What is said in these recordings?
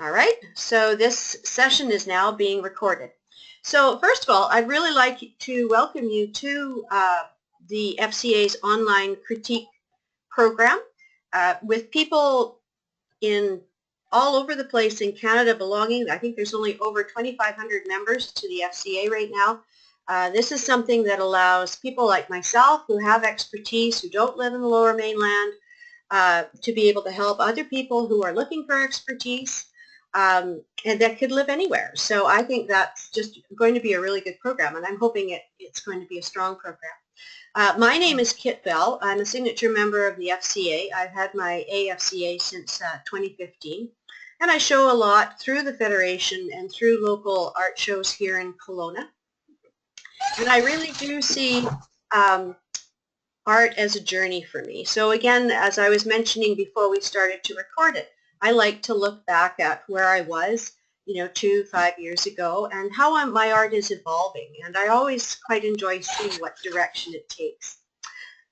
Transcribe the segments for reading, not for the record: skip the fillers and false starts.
All right, so this session is now being recorded. So first of all, I'd really like to welcome you to the FCA's online critique program with people in all over the place in Canada belonging. I think there's only over 2,500 members to the FCA right now. This is something that allows people like myself who have expertise, who don't live in the Lower Mainland, to be able to help other people who are looking for expertise and that could live anywhere. So I think that's just going to be a really good program, and I'm hoping it's going to be a strong program. My name is Kit Bell. I'm a signature member of the FCA. I've had my AFCA since 2015, and I show a lot through the Federation and through local art shows here in Kelowna. And I really do see art as a journey for me. So again, as I was mentioning before we started to record it, I like to look back at where I was, 2-5 years ago, and how my art is evolving. And I always quite enjoy seeing what direction it takes.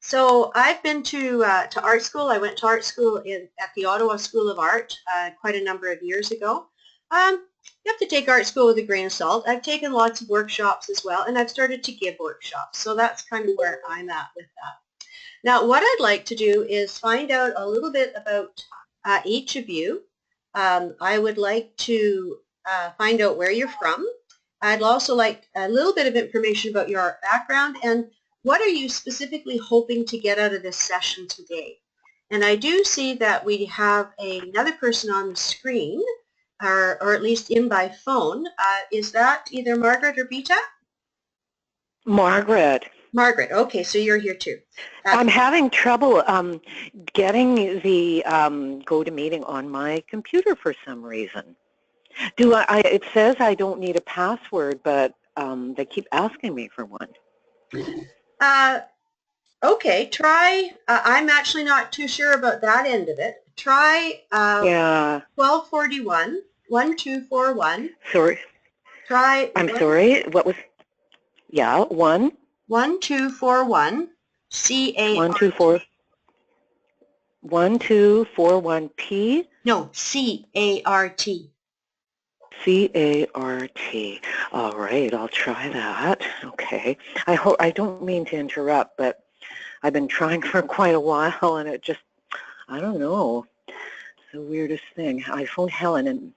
So I've been to art school. I went to art school at the Ottawa School of Art quite a number of years ago. You have to take art school with a grain of salt. I've taken lots of workshops as well, and I've started to give workshops. So that's kind of where I'm at with that. Now, what I'd like to do is find out a little bit about each of you. I would like to find out where you're from. I'd also like a little bit of information about your art background and what are you specifically hoping to get out of this session today. And I do see that we have another person on the screen, or at least in by phone. Is that either Margaret or Beta? Margaret. Margaret, okay, so you're here too. I'm having trouble getting the GoToMeeting on my computer for some reason. It says I don't need a password, but they keep asking me for one. Okay, try, I'm actually not too sure about that end of it. Try 1241, 1241. Sorry. Try. I'm sorry, what was, 1241 CAR. 1241 P? No, CART. CART. All right, I'll try that. Okay. I don't mean to interrupt, but I've been trying for quite a while, and it just, I don't know. It's the weirdest thing. I phoned Helen, and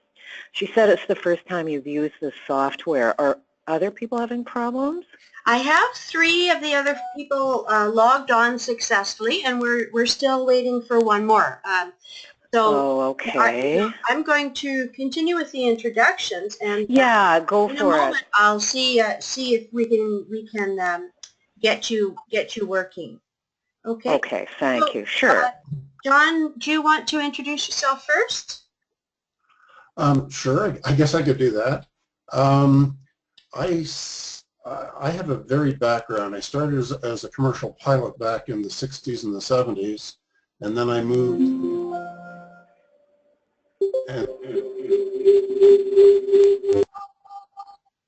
she said it's the first time you've used this software. Are other people having problems? I have 3 of the other people logged on successfully, and we're still waiting for one more. Okay. I'm going to continue with the introductions, and go in for a moment it. I'll see if we can get you working. Okay. Okay. Thank you. Sure. John, do you want to introduce yourself first? Sure. I guess I could do that. I have a varied background. I started as a commercial pilot back in the 60s and the 70s, and then I moved.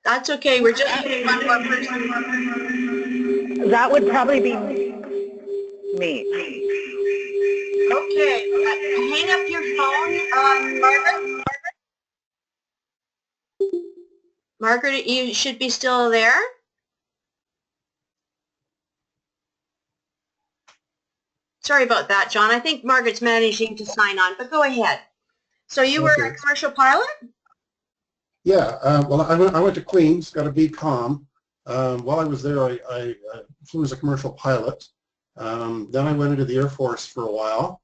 That's okay. We're just making one more person. That would probably be me. Okay. Hang up your phone, Margaret. Margaret, you should be still there. Sorry about that, John. I think Margaret's managing to sign on, but go ahead. So you were a commercial pilot? Yeah. Well, I went to Queens, got a BCom. While I was there, I flew as a commercial pilot. Then I went into the Air Force for a while,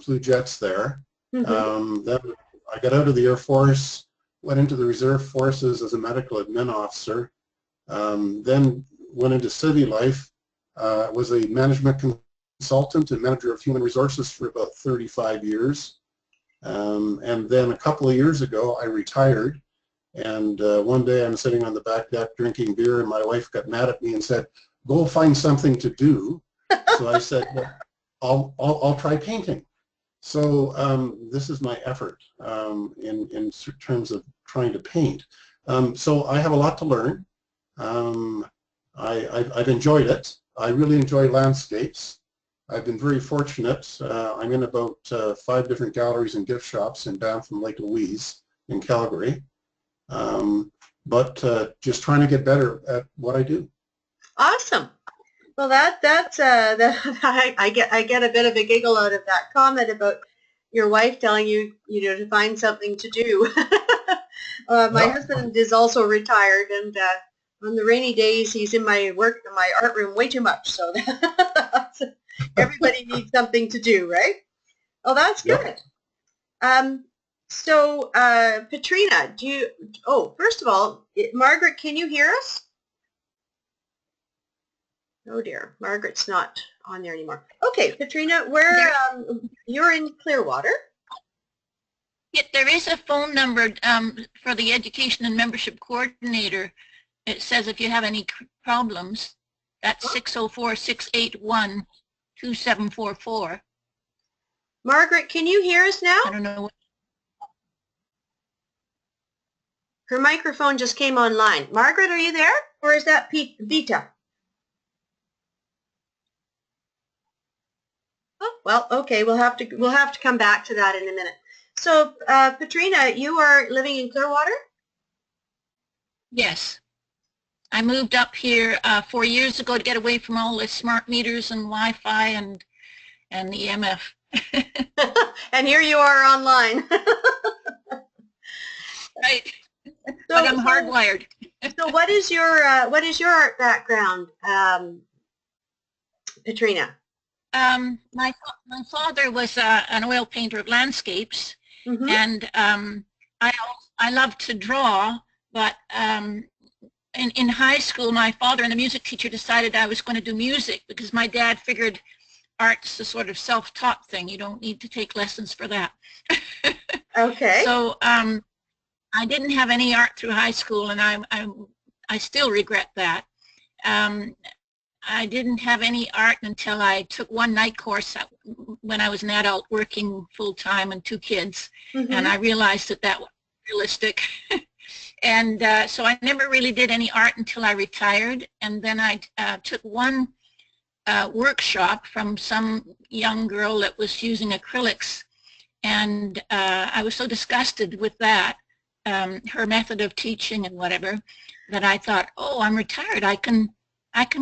flew jets there. Then I got out of the Air Force, went into the Reserve Forces as a medical admin officer, then went into city life, was a management consultant and manager of human resources for about 35 years. And then a couple of years ago, I retired. And one day I'm sitting on the back deck drinking beer, and my wife got mad at me and said, "Go find something to do." So I said, well, I'll try painting. So this is my effort in terms of trying to paint. So I have a lot to learn. I've enjoyed it. I really enjoy landscapes. I've been very fortunate. I'm in about 5 different galleries and gift shops in Banff and Lake Louise in Calgary. But just trying to get better at what I do. Awesome. Well, I get a bit of a giggle out of that comment about your wife telling you, to find something to do. My husband is also retired, and on the rainy days, he's in my art room way too much. So everybody needs something to do, right? Oh, that's good. So, Petrina, first of all, Margaret, can you hear us? Oh dear, Margaret's not on there anymore. Okay, Petrina, you're in Clearwater. Yeah, there is a phone number for the Education and Membership Coordinator. It says if you have any problems, that's 604-681-2744. Margaret, can you hear us now? I don't know. Her microphone just came online. Margaret, are you there? Or is that Vita? Oh, well, okay, we'll have to come back to that in a minute. So, Petrina, you are living in Clearwater? Yes. I moved up here 4 years ago to get away from all the smart meters and Wi-Fi and the EMF. And here you are online. Right. But I'm hardwired. So what is your art background, Petrina? My father was an oil painter of landscapes, and I love to draw, but in high school, my father and the music teacher decided I was going to do music because my dad figured art's a sort of self-taught thing. You don't need to take lessons for that. Okay. So I didn't have any art through high school, and I still regret that. I didn't have any art until I took one night course when I was an adult working full-time and 2 kids, and I realized that was realistic. And so I never really did any art until I retired, and then I took one workshop from some young girl that was using acrylics, and I was so disgusted with that, her method of teaching and whatever, that I thought, oh, I'm retired, I can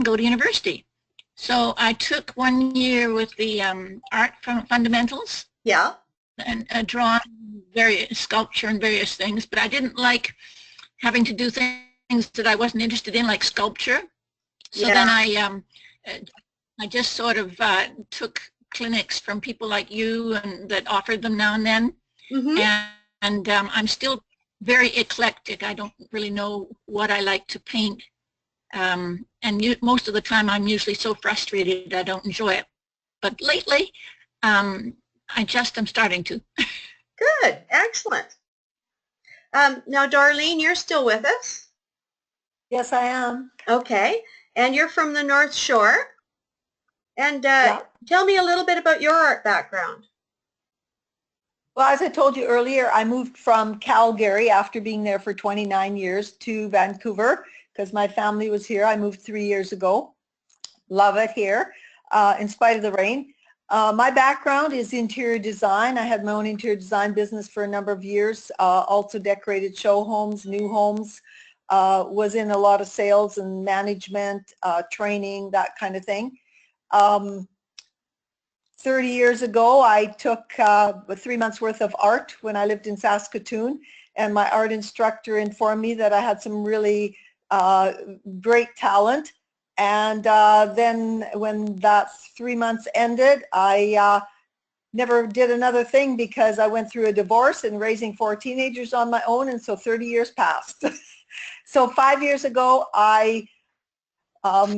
go to university. So I took 1 year with the art fundamentals. Yeah. And drawing, sculpture and various things, but I didn't like having to do things that I wasn't interested in, like sculpture. So then I just sort of took clinics from people like you and that offered them now and then. And I'm still very eclectic. I don't really know what I like to paint. And most of the time I'm usually so frustrated I don't enjoy it. But lately, I just am starting to. Good. Excellent. Now, Darlene, you're still with us? Yes, I am. Okay. And you're from the North Shore? And tell me a little bit about your art background. Well, as I told you earlier, I moved from Calgary after being there for 29 years to Vancouver because my family was here. I moved 3 years ago. Love it here, in spite of the rain. My background is interior design. I had my own interior design business for a number of years, also decorated show homes, new homes, was in a lot of sales and management, training, that kind of thing. 30 years ago, I took 3 months worth of art when I lived in Saskatoon, and my art instructor informed me that I had some really great talent. And then when that 3 months ended, I never did another thing because I went through a divorce and raising 4 teenagers on my own, and so 30 years passed. So 5 years ago, I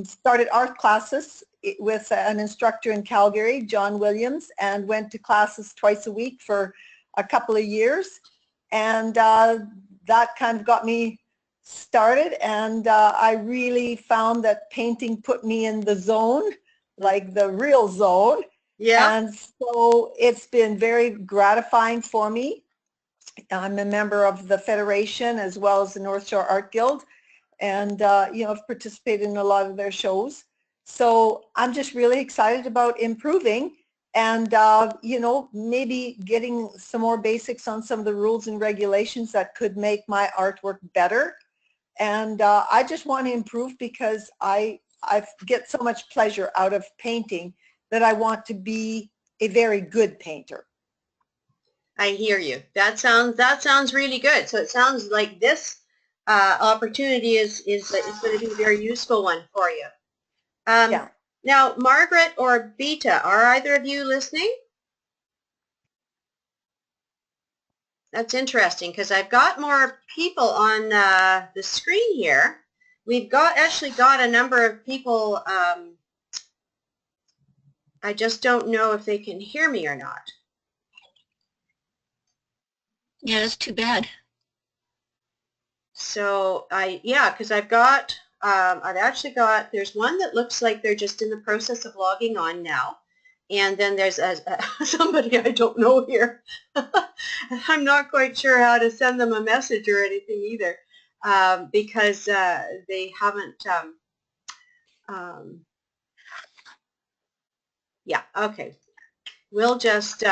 started art classes with an instructor in Calgary, John Williams, and went to classes twice a week for a couple of years. And that kind of got me started, and I really found that painting put me in the zone, like the real zone. Yeah. And so it's been very gratifying for me. I'm a member of the Federation as well as the North Shore Art Guild, and you know, I've participated in a lot of their shows. So I'm just really excited about improving and, you know, maybe getting some more basics on some of the rules and regulations that could make my artwork better. And I just want to improve because I get so much pleasure out of painting that I want to be a very good painter. I hear you. That sounds really good. So it sounds like this opportunity is going to be a very useful one for you. Yeah. Now, Margaret or Beta, are either of you listening? That's interesting because I've got more people on the screen here. We've actually got a number of people. I just don't know if they can hear me or not. Yeah, that's too bad. So because I've actually got, there's one that looks like they're just in the process of logging on now. And then there's somebody I don't know here. I'm not quite sure how to send them a message or anything either because they haven't, yeah, okay. We'll just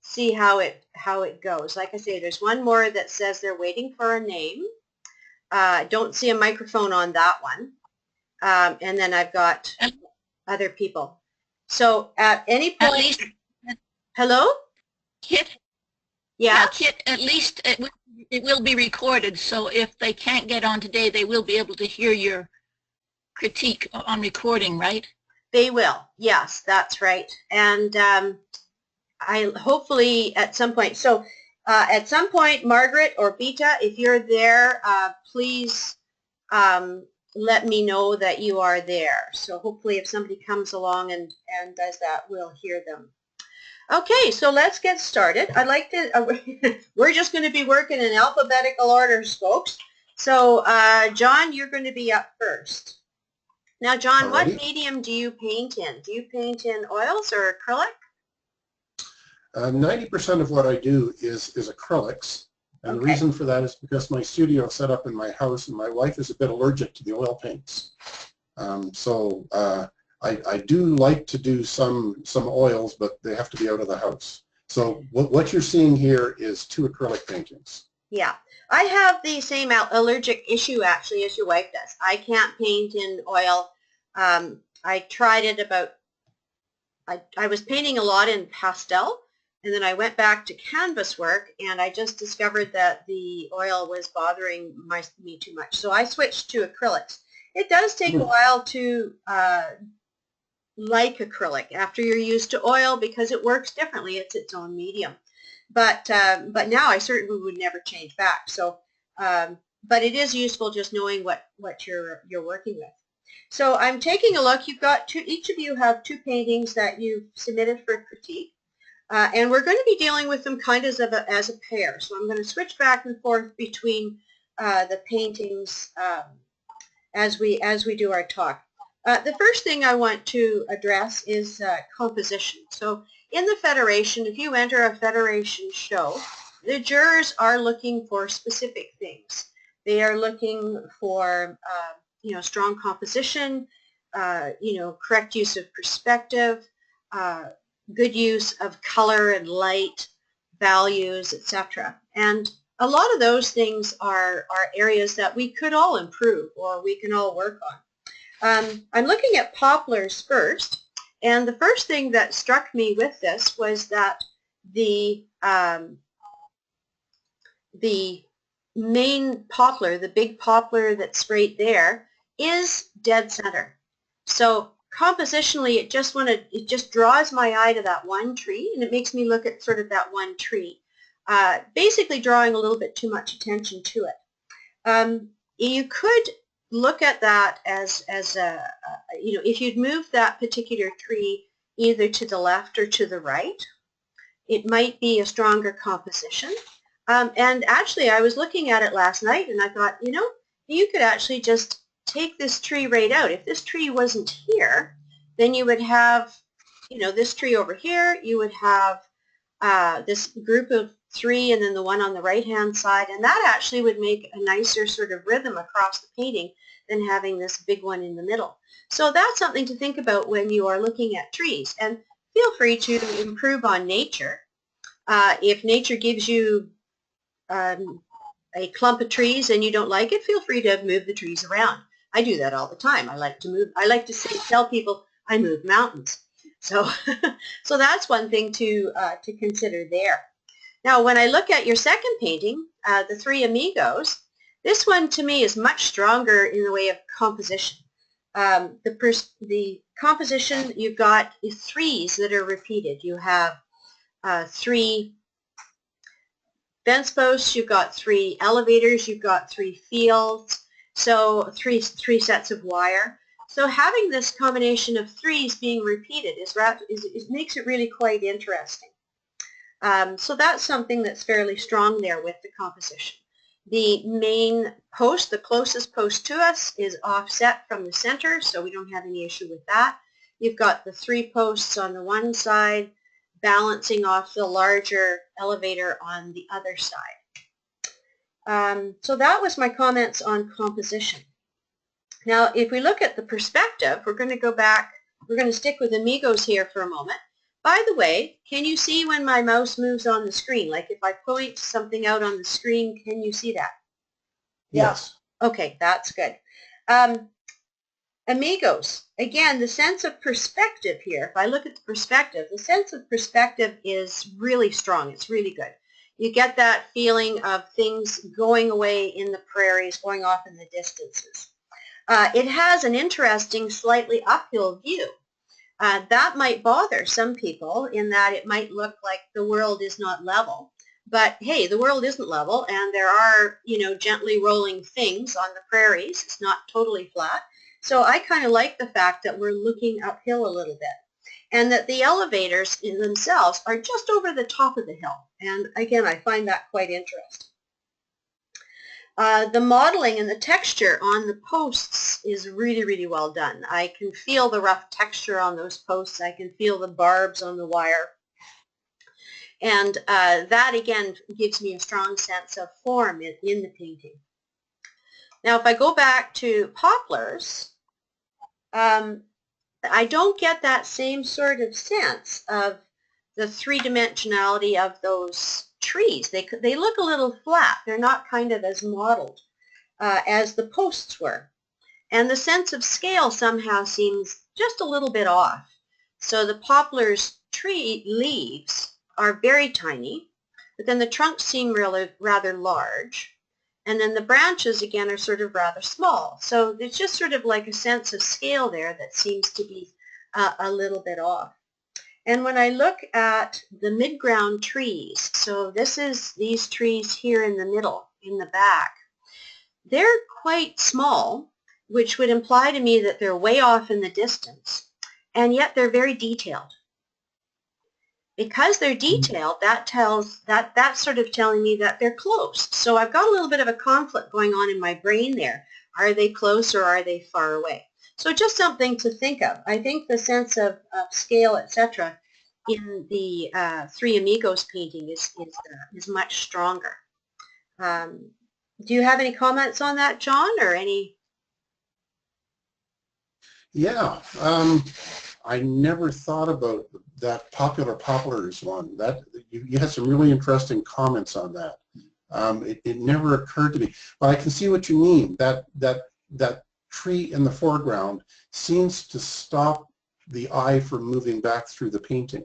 see how it goes. Like I say, there's one more that says they're waiting for a name. Don't see a microphone on that one. And then I've got other people. So at any point, At least, hello? Kit, Yeah? Kit, at least it will be recorded, so if they can't get on today, they will be able to hear your critique on recording, right? They will. Yes, that's right. And I hopefully at some point, so at some point, Margaret or Beta, if you're there, please let me know that you are there. So hopefully if somebody comes along and does that, we'll hear them. Okay, so let's get started. I'd like to, we're just going to be working in alphabetical orders, folks. So John, you're going to be up first. Now, John, what medium do you paint in? Do you paint in oils or acrylic? 90% of what I do is acrylics. And the reason for that is because my studio is set up in my house and my wife is a bit allergic to the oil paints. I do like to do some oils, but they have to be out of the house. So what you're seeing here is 2 acrylic paintings. Yeah, I have the same allergic issue actually as your wife does. I can't paint in oil. I tried it about, I was painting a lot in pastel, and then I went back to canvas work, and I just discovered that the oil was bothering me too much. So I switched to acrylics. It does take a while to like acrylic after you're used to oil because it works differently. It's its own medium. But now I certainly would never change back. So, but it is useful just knowing what you're working with. So I'm taking a look. You've got each of you have 2 paintings that you've submitted for critique. And we're going to be dealing with them kind of as a pair. So I'm going to switch back and forth between the paintings as we do our talk. The first thing I want to address is composition. So in the Federation, if you enter a Federation show, the jurors are looking for specific things. They are looking for strong composition, correct use of perspective, good use of color and light, values, etc. And a lot of those things are areas that we could all improve or we can all work on. I'm looking at poplars first, and the first thing that struck me with this was that the main poplar, the big poplar that's right there, is dead center. So compositionally, it just draws my eye to that one tree, and it makes me look at sort of that one tree, basically drawing a little bit too much attention to it. You could look at that as if you'd move that particular tree either to the left or to the right, it might be a stronger composition. And actually, I was looking at it last night, and I thought, you could actually just take this tree right out. If this tree wasn't here, then you would have, this tree over here. You would have this group of 3 and then the one on the right-hand side, and that actually would make a nicer sort of rhythm across the painting than having this big one in the middle. So that's something to think about when you are looking at trees, and feel free to improve on nature. If nature gives you a clump of trees and you don't like it, feel free to move the trees around. I do that all the time. I like to tell people I move mountains. So, so that's one thing to consider there. Now, when I look at your second painting, the Three Amigos, this one to me is much stronger in the way of composition. The composition you've got is threes that are repeated. You have 3 fence posts, you've got 3 elevators, you've got 3 fields, so three sets of wire. So having this combination of threes being repeated makes it really quite interesting. So that's something that's fairly strong there with the composition. The main post, the closest post to us, is offset from the center, so we don't have any issue with that. You've got the 3 posts on the one side balancing off the larger elevator on the other side. So that was my comments on composition. Now, if we look at the perspective, we're going to go back, we're going to stick with Amigos here for a moment. By the way, can you see when my mouse moves on the screen? Like if I point something out on the screen, can you see that? Yes. Okay, that's good. Amigos, again, the sense of perspective here, if I look at the perspective, the sense of perspective is really strong. It's really good. You get that feeling of things going away in the prairies, going off in the distances. It has an interesting, slightly uphill view. That might bother some people in that it might look like the world is not level. But hey, the world isn't level, and there are, gently rolling things on the prairies. It's not totally flat. So I kind of like the fact that we're looking uphill a little bit, and that the elevators in themselves are just over the top of the hill. And again, I find that quite interesting. The modeling and the texture on the posts is really, really well done. I can feel the rough texture on those posts. I can feel the barbs on the wire. And that, again, gives me a strong sense of form in the painting. Now, if I go back to poplars, I don't get that same sort of sense of the three-dimensionality of those trees. They look a little flat. They're not kind of as modeled as the posts were. And the sense of scale somehow seems just a little bit off. So the poplar's tree leaves are very tiny, but then the trunks seem rather large. And then the branches, again, are sort of rather small. So it's just sort of like a sense of scale there that seems to be a little bit off. And when I look at the mid-ground trees, so this is these trees here in the middle, in the back, they're quite small, which would imply to me that they're way off in the distance, and yet they're very detailed. Because they're detailed, that's sort of telling me that they're close. So I've got a little bit of a conflict going on in my brain there. Are they close or are they far away? So just something to think of. I think the sense of scale, etc., in the Three Amigos painting is much stronger. Do you have any comments on that, John, or any? Yeah, I never thought about that popular poplars one. That you had some really interesting comments on that. It never occurred to me, but I can see what you mean. That tree in the foreground seems to stop the eye from moving back through the painting,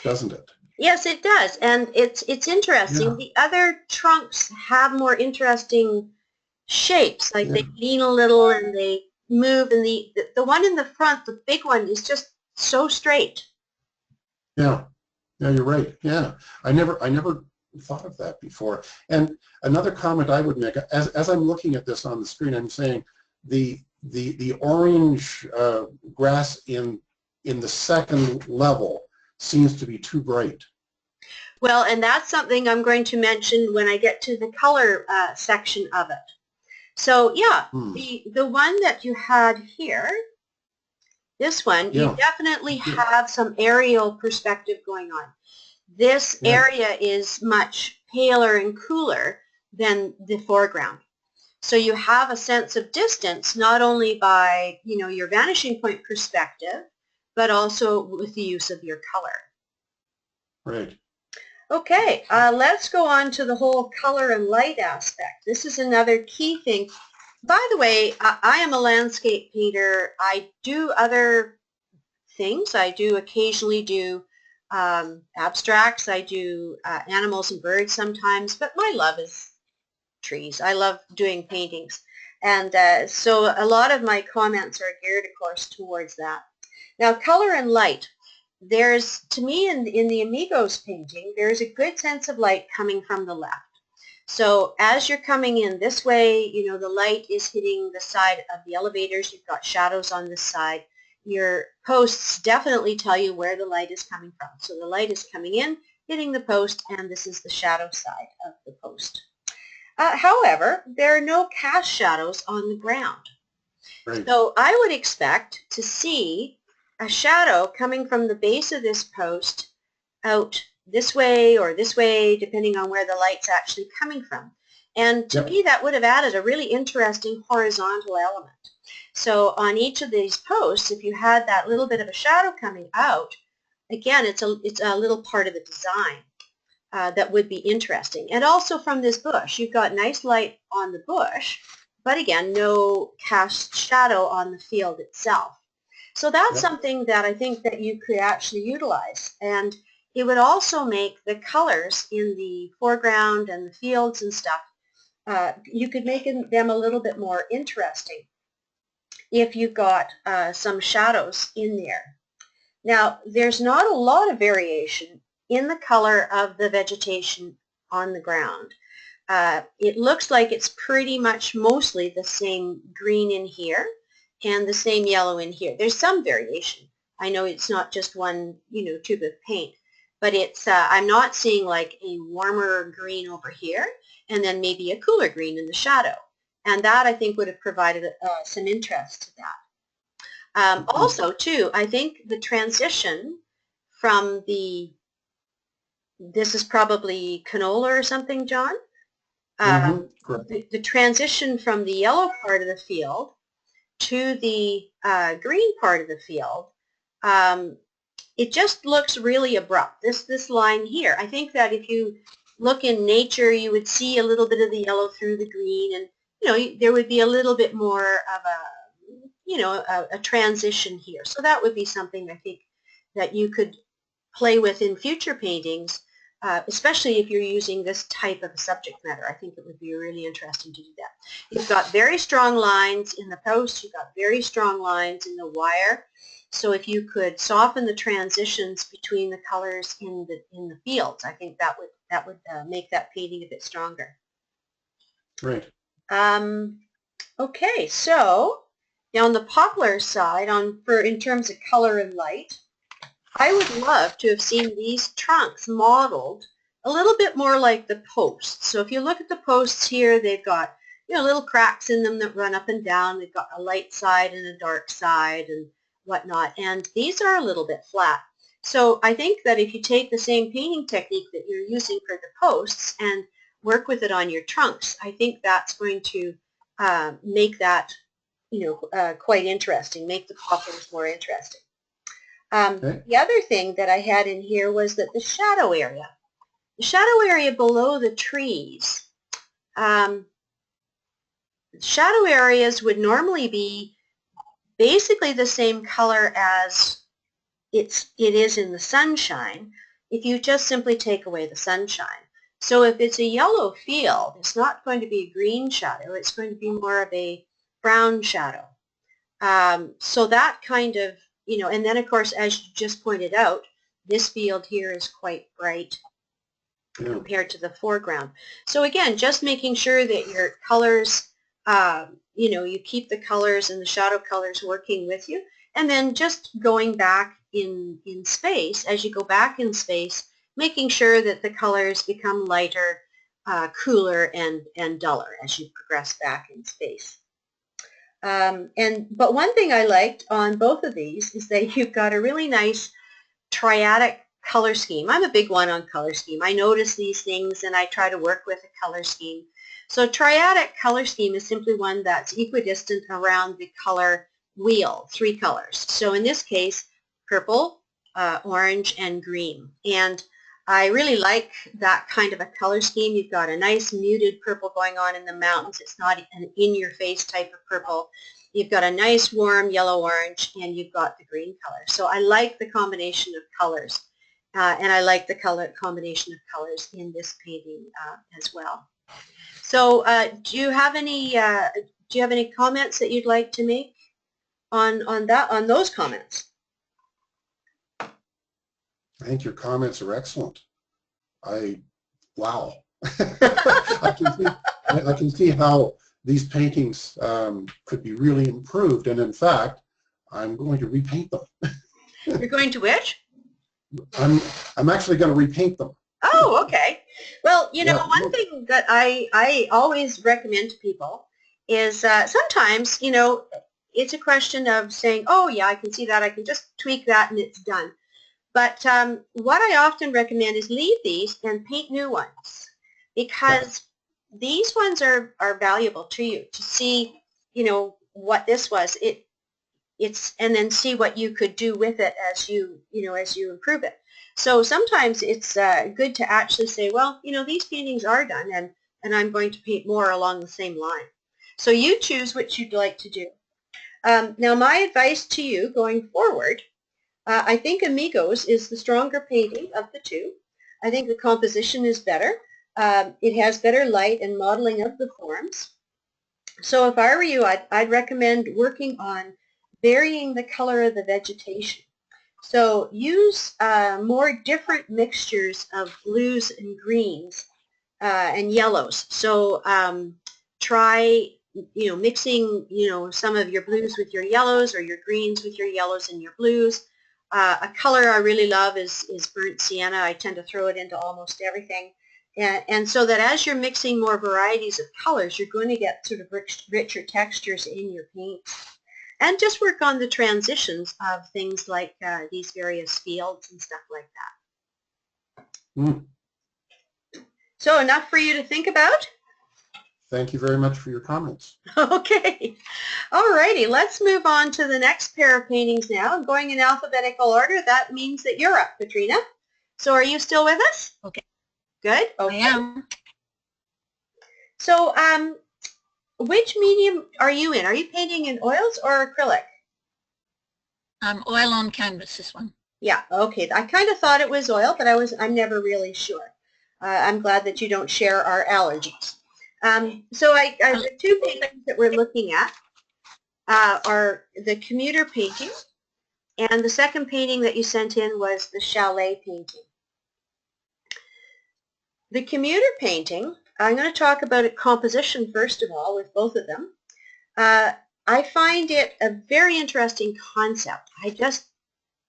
doesn't it? Yes, it does, and it's interesting. Yeah. The other trunks have more interesting shapes, like they lean a little and they move, and the one in the front, the big one, is just so straight. Yeah, you're right. Yeah, I never thought of that before. And another comment I would make, as I'm looking at this on the screen, I'm saying the orange grass in the second level seems to be too bright. Well, and that's something I'm going to mention when I get to the color section of it. So yeah, the one that you had here, this one, you definitely have some aerial perspective going on. this Yeah. area is much paler and cooler than the foreground. So you have a sense of distance, not only by, your vanishing point perspective, but also with the use of your color. Right. Okay, let's go on to the whole color and light aspect. This is another key thing. By the way, I am a landscape painter. I do other things. I do occasionally do abstracts. I do animals and birds sometimes, but my love is trees. I love doing paintings. And so a lot of my comments are geared, of course, towards that. Now, color and light. There's, to me, in the Amigos painting, there's a good sense of light coming from the left. So as you're coming in this way, the light is hitting the side of the elevators. You've got shadows on this side. Your posts definitely tell you where the light is coming from. So the light is coming in, hitting the post, and this is the shadow side of the post. However, there are no cast shadows on the ground. Right. So I would expect to see a shadow coming from the base of this post out this way or this way, depending on where the light's actually coming from. And to me, that would have added a really interesting horizontal element. So on each of these posts, if you had that little bit of a shadow coming out, again, it's a little part of the design that would be interesting. And also from this bush, you've got nice light on the bush, but again, no cast shadow on the field itself. So that's something that I think that you could actually utilize. And it would also make the colors in the foreground and the fields and stuff, you could make them a little bit more interesting if you've got some shadows in there. Now, there's not a lot of variation in the color of the vegetation on the ground. It looks like it's pretty much mostly the same green in here and the same yellow in here. There's some variation. I know it's not just one, tube of paint, but it's, I'm not seeing like a warmer green over here and then maybe a cooler green in the shadow. And that, I think, would have provided some interest to that. Also, too, I think the transition from this is probably canola or something, John? The transition from the yellow part of the field to the green part of the field, it just looks really abrupt. This line here, I think that if you look in nature, you would see a little bit of the yellow through the green, and there would be a little bit more of a transition here. So that would be something I think that you could play with in future paintings, especially if you're using this type of subject matter. I think it would be really interesting to do that. You've got very strong lines in the post. You've got very strong lines in the wire. So if you could soften the transitions between the colors in the fields, I think that would make that painting a bit stronger. Right. Okay, so now on the poplar side, in terms of color and light, I would love to have seen these trunks modeled a little bit more like the posts. So if you look at the posts here, they've got little cracks in them that run up and down. They've got a light side and a dark side and whatnot. And these are a little bit flat. So I think that if you take the same painting technique that you're using for the posts and work with it on your trunks, I think that's going to make that quite interesting, make the poplars more interesting. The other thing that I had in here was that the shadow area below the trees, shadow areas would normally be basically the same color as it is in the sunshine if you just simply take away the sunshine. So if it's a yellow field, it's not going to be a green shadow, it's going to be more of a brown shadow. So that kind of, and then of course, as you just pointed out, this field here is quite bright compared to the foreground. So again, just making sure that your colors, you keep the colors and the shadow colors working with you, and then just going back in space, as you go back in space, making sure that the colors become lighter, cooler, and duller as you progress back in space. But one thing I liked on both of these is that you've got a really nice triadic color scheme. I'm a big one on color scheme. I notice these things and I try to work with a color scheme. So triadic color scheme is simply one that's equidistant around the color wheel, 3 colors. So in this case, purple, orange, and green. And I really like that kind of a color scheme. You've got a nice muted purple going on in the mountains. It's not an in-your-face type of purple. You've got a nice warm yellow-orange, and you've got the green color. So I like the combination of colors, and I like the combination of colors in this painting as well. So do you have any comments that you'd like to make on those comments? I think your comments are excellent. Wow. I can see how these paintings could be really improved, and in fact, I'm going to repaint them. You're going to which? I'm actually going to repaint them. Oh, okay. Well, you know, Yeah. one thing that I always recommend to people is sometimes, you know, it's a question of saying, oh, yeah, I can see that. I can just tweak that and it's done. But what I often recommend is leave these and paint new ones, because these ones are valuable to you to see, you know, what this was. And then see what you could do with it as you improve it. So sometimes it's good to actually say, well, you know, these paintings are done, and I'm going to paint more along the same line. So you choose which you'd like to do. Now, my advice to you going forward, I think Amigos is the stronger painting of the two. I think the composition is better. It has better light and modeling of the forms. So if I were you, I'd recommend working on varying the color of the vegetation. So use more different mixtures of blues and greens and yellows. So try, you know, mixing, you know, some of your blues with your yellows, or your greens with your yellows and your blues. A color I really love is burnt sienna. I tend to throw it into almost everything. And so that as you're mixing more varieties of colors, you're going to get sort of richer textures in your paint. And just work on the transitions of things like these various fields and stuff like that. Mm. So enough for you to think about? Thank you very much for your comments. Okay. All righty. Let's move on to the next pair of paintings now. I'm going in alphabetical order. That means that you're up, Katrina. So are you still with us? Okay. Good. Okay. I am. So which medium are you in? Are you painting in oils or acrylic? Oil on canvas, this one. Yeah, okay. I kind of thought it was oil, but I'm never really sure. I'm glad that you don't share our allergies. So the two paintings that we're looking at are the commuter painting, and the second painting that you sent in was the chalet painting. The commuter painting, I'm going to talk about its composition first of all with both of them. I find it a very interesting concept. I just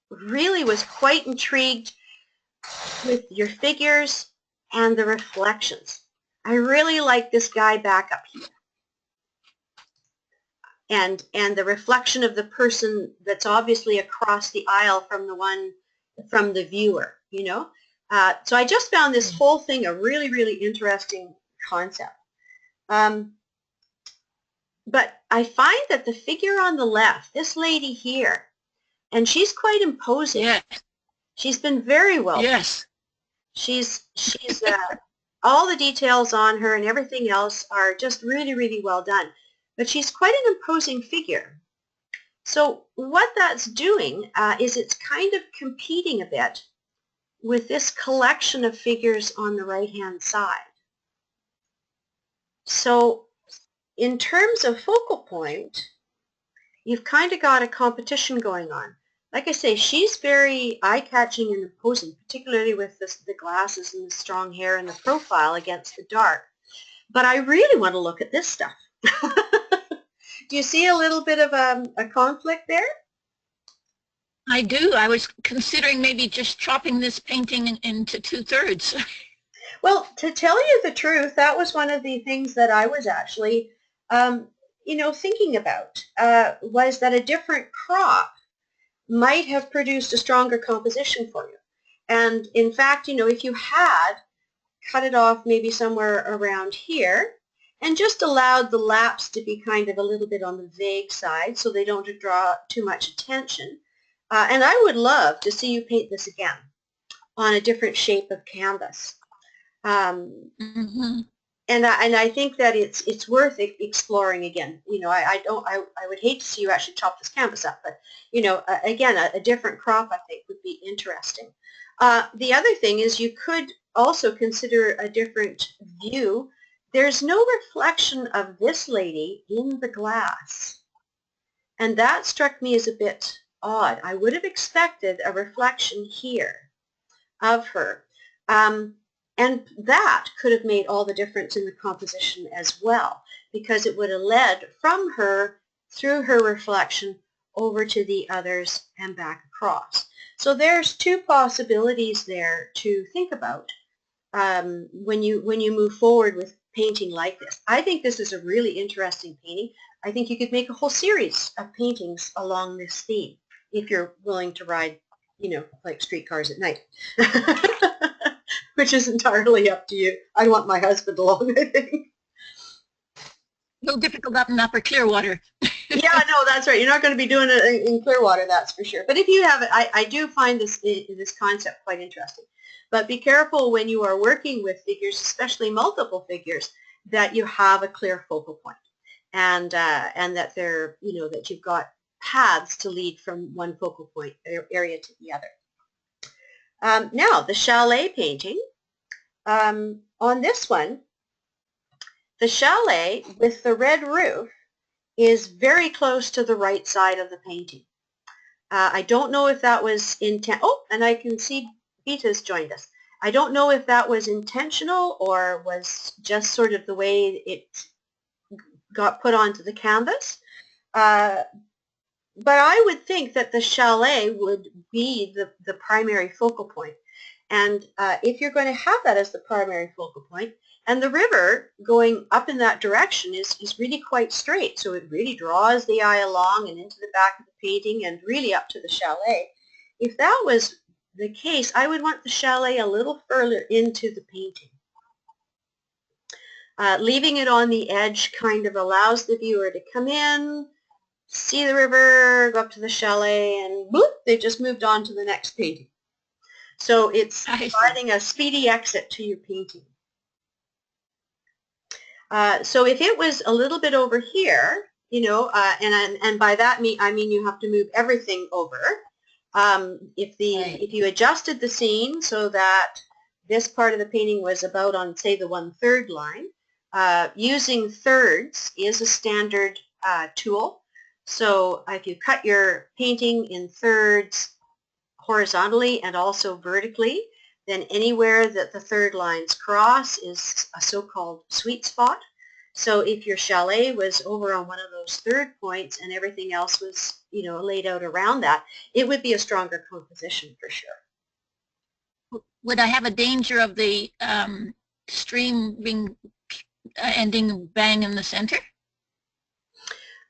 really was quite intrigued with your figures and the reflections. I really like this guy back up here. And the reflection of the person that's obviously across the aisle from the viewer, you know. So I just found this whole thing a really, really interesting concept. But I find that the figure on the left, this lady here, and she's quite imposing. Yes. She's been very well. Yes. She's all the details on her and everything else are just really, really well done. But she's quite an imposing figure. So what that's doing is it's kind of competing a bit with this collection of figures on the right-hand side. So in terms of focal point, you've kind of got a competition going on. Like I say, she's very eye-catching and imposing, particularly with the glasses and the strong hair and the profile against the dark. But I really want to look at this stuff. Do you see a little bit of a conflict there? I do. I was considering maybe just chopping this painting into 2/3. Well, to tell you the truth, that was one of the things that I was actually, you know, thinking about, was that a different crop might have produced a stronger composition for you. And in fact, you know, if you had cut it off maybe somewhere around here and just allowed the laps to be kind of a little bit on the vague side so they don't draw too much attention. And I would love to see you paint this again on a different shape of canvas. Mm-hmm. And I think that it's worth exploring again. You know, I would hate to see you actually chop this canvas up, but you know, again, a different crop I think would be interesting. The other thing is you could also consider a different view. There's no reflection of this lady in the glass, and that struck me as a bit odd. I would have expected a reflection here of her. And that could have made all the difference in the composition as well, because it would have led from her, through her reflection, over to the others and back across. So there's two possibilities there to think about when you move forward with painting like this. I think this is a really interesting painting. I think you could make a whole series of paintings along this theme if you're willing to ride, you know, like streetcars at night. Which is entirely up to you. I want my husband along, I think. No difficult up in Upper Clearwater. Yeah, no, that's right. You're not going to be doing it in Clearwater, that's for sure. But if you have it, I do find this concept quite interesting. But be careful when you are working with figures, especially multiple figures, that you have a clear focal point, and that they're, you know, that you've got paths to lead from one focal point area to the other. Now, the chalet painting. On this one, the chalet with the red roof is very close to the right side of the painting. I don't know if that was oh, and I can see Beta's joined us. I don't know if that was intentional or was just sort of the way it got put onto the canvas. But I would think that the chalet would be the primary focal point. And if you're going to have that as the primary focal point, and the river going up in that direction is really quite straight, so it really draws the eye along and into the back of the painting and really up to the chalet. If that was the case, I would want the chalet a little further into the painting. Leaving it on the edge kind of allows the viewer to come in, see the river, go up to the chalet, and bloop, they just moved on to the next painting. So it's providing a speedy exit to your painting. So if it was a little bit over here, you know, and by that I mean you have to move everything over. If you adjusted the scene so that this part of the painting was about on, say, the 1/3 line, using thirds is a standard tool. So if you cut your painting in thirds horizontally and also vertically, then anywhere that the third lines cross is a so-called sweet spot. So if your chalet was over on one of those third points and everything else was, you know, laid out around that, it would be a stronger composition for sure. Would I have a danger of the stream being ending bang in the center?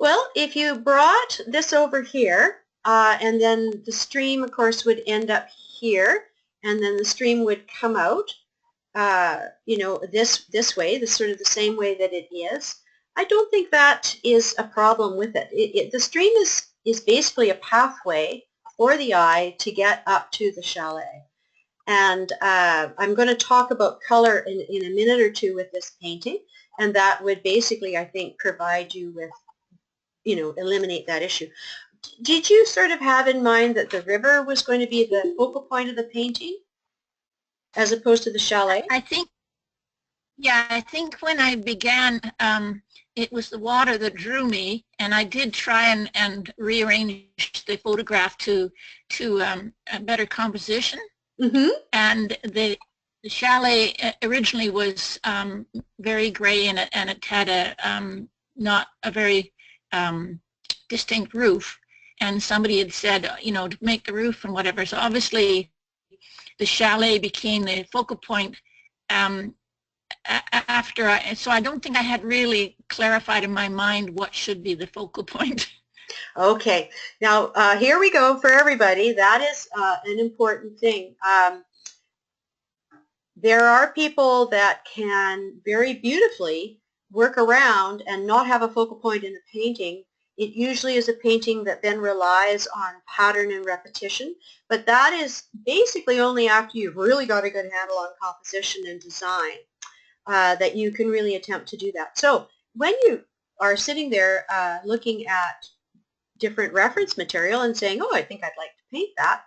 Well, if you brought this over here, and then the stream, of course, would end up here, and then the stream would come out, you know, this way, this sort of the same way that it is. I don't think that is a problem with it. The stream is basically a pathway for the eye to get up to the chalet. And I'm going to talk about color in a minute or two with this painting, and that would basically, I think, provide you with, you know, eliminate that issue. Did you sort of have in mind that the river was going to be the focal point of the painting as opposed to the chalet? I think when I began, it was the water that drew me, and I did try and rearrange the photograph to a better composition. Mm-hmm. And the chalet originally was very gray, and it had a not a very distinct roof. And somebody had said, you know, to make the roof and whatever. So obviously the chalet became the focal point after so I don't think I had really clarified in my mind what should be the focal point. Okay, now here we go for everybody. That is an important thing. There are people that can very beautifully work around and not have a focal point in the painting. It usually is a painting that then relies on pattern and repetition, but that is basically only after you've really got a good handle on composition and design that you can really attempt to do that. So when you are sitting there looking at different reference material and saying, oh, I think I'd like to paint that,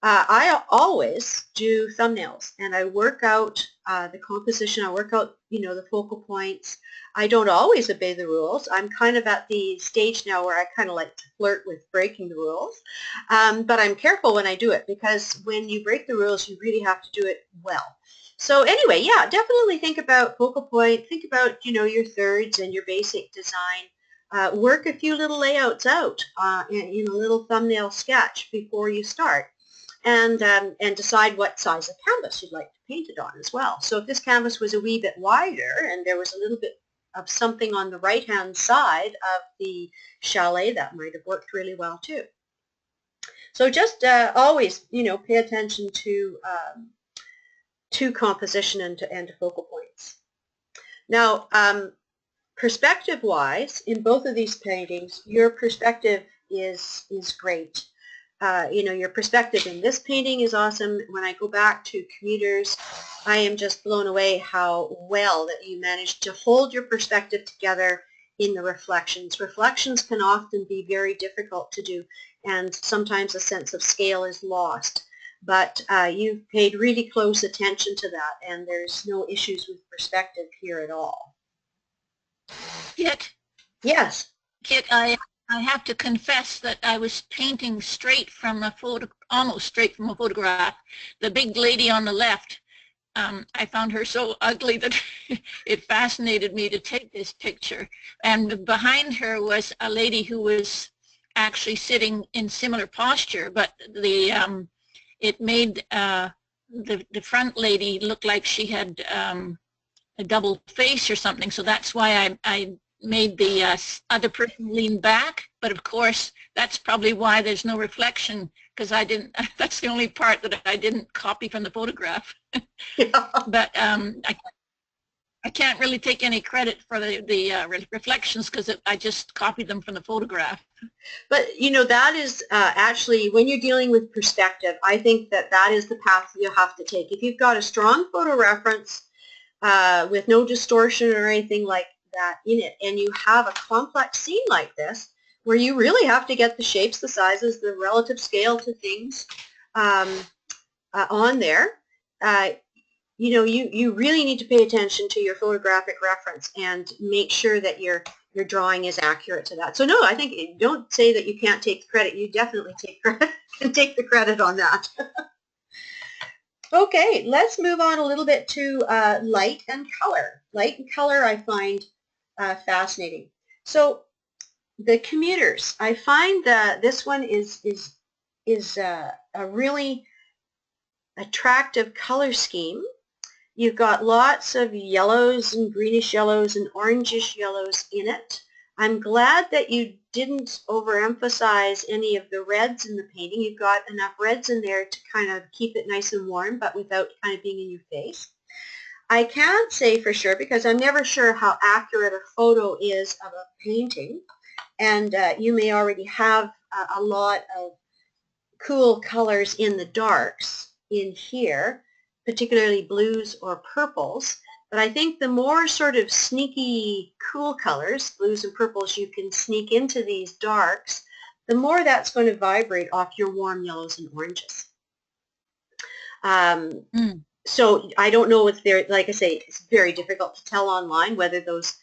I always do thumbnails, and I work out the composition. I work out, the focal points. I don't always obey the rules. I'm kind of at the stage now where I kind of like to flirt with breaking the rules, but I'm careful when I do it, because when you break the rules, you really have to do it well. So anyway, yeah, definitely think about focal point. Think about, your thirds and your basic design. Work a few little layouts out in a little thumbnail sketch before you start. And decide what size of canvas you'd like to paint it on as well. So if this canvas was a wee bit wider and there was a little bit of something on the right-hand side of the chalet, that might have worked really well too. So just always, pay attention to composition and to focal points. Now, perspective-wise, in both of these paintings, your perspective is great. Your perspective in this painting is awesome. When I go back to Commuters, I am just blown away how well that you managed to hold your perspective together in the reflections. Reflections can often be very difficult to do, and sometimes a sense of scale is lost. But you've paid really close attention to that, and there's no issues with perspective here at all. Kit? Yes. Kit, I have to confess that I was painting straight from a photo, almost straight from a photograph. The big lady on the left, I found her so ugly that it fascinated me to take this picture. And behind her was a lady who was actually sitting in similar posture, but it made the front lady look like she had a double face or something. So that's why I made the other person lean back, but of course that's probably why there's no reflection, because I didn't, that's the only part that I didn't copy from the photograph. Yeah. But I can't really take any credit for the reflections, because I just copied them from the photograph. But that is actually, when you're dealing with perspective, I think that is the path you have to take. If you've got a strong photo reference with no distortion or anything like that in it, and you have a complex scene like this where you really have to get the shapes, the sizes, the relative scale to things on there, you really need to pay attention to your photographic reference and make sure that your drawing is accurate to that. So no, I think, don't say that you can't take the credit. You definitely can take the credit on that. Okay, let's move on a little bit to light and color. Light and color I find fascinating. So the Commuters, I find that this one is a really attractive color scheme. You've got lots of yellows and greenish yellows and orangish yellows in it. I'm glad that you didn't overemphasize any of the reds in the painting. You've got enough reds in there to kind of keep it nice and warm, but without kind of being in your face. I can't say for sure, because I'm never sure how accurate a photo is of a painting, and you may already have a lot of cool colors in the darks in here, particularly blues or purples. But I think the more sort of sneaky, cool colors, blues and purples, you can sneak into these darks, the more that's going to vibrate off your warm yellows and oranges. So I don't know if they're, like I say, it's very difficult to tell online whether those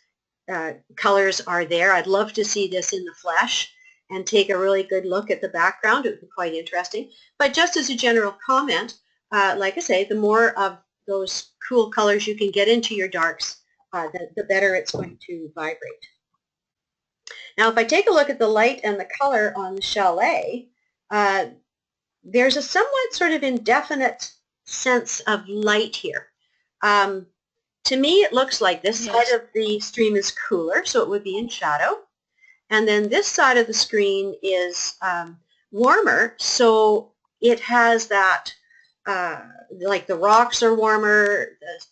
colors are there. I'd love to see this in the flesh and take a really good look at the background. It would be quite interesting. But just as a general comment, like I say, the more of those cool colors you can get into your darks, the better it's going to vibrate. Now, if I take a look at the light and the color on the chalet, there's a somewhat sort of indefinite sense of light here. To me, it looks like this side of the stream is cooler, so it would be in shadow. And then this side of the screen is warmer, so it has that like the rocks are warmer,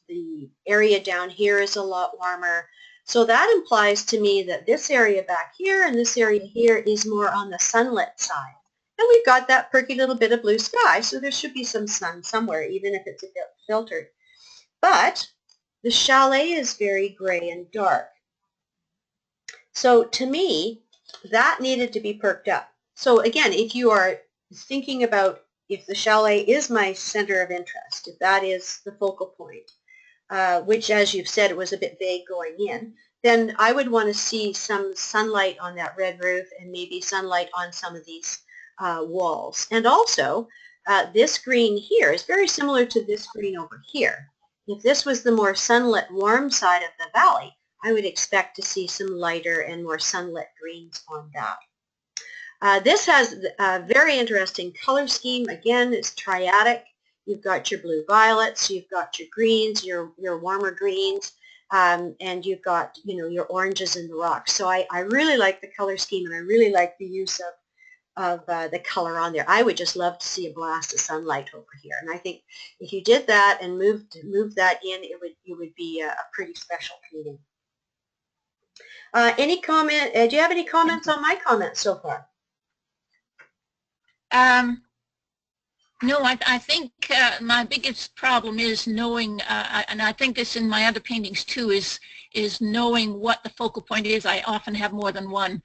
the area down here is a lot warmer. So that implies to me that this area back here and this area here is more on the sunlit side. And we've got that perky little bit of blue sky, so there should be some sun somewhere, even if it's a bit filtered. But the chalet is very gray and dark. So to me, that needed to be perked up. So again, if you are thinking about if the chalet is my center of interest, if that is the focal point, which as you've said, it was a bit vague going in, then I would want to see some sunlight on that red roof and maybe sunlight on some of these walls. And also, this green here is very similar to this green over here. If this was the more sunlit, warm side of the valley, I would expect to see some lighter and more sunlit greens on that. This has a very interesting color scheme. Again, it's triadic. You've got your blue violets, you've got your greens, your warmer greens, and you've got, you know, your oranges in the rocks. So I really like the color scheme, and I really like the use of the color on there. I would just love to see a blast of sunlight over here. And I think if you did that and moved that in, it would be a pretty special painting. Any comment? Do you have any comments on my comments so far? No, I think my biggest problem is knowing, and I think this in my other paintings too, is knowing what the focal point is. I often have more than one.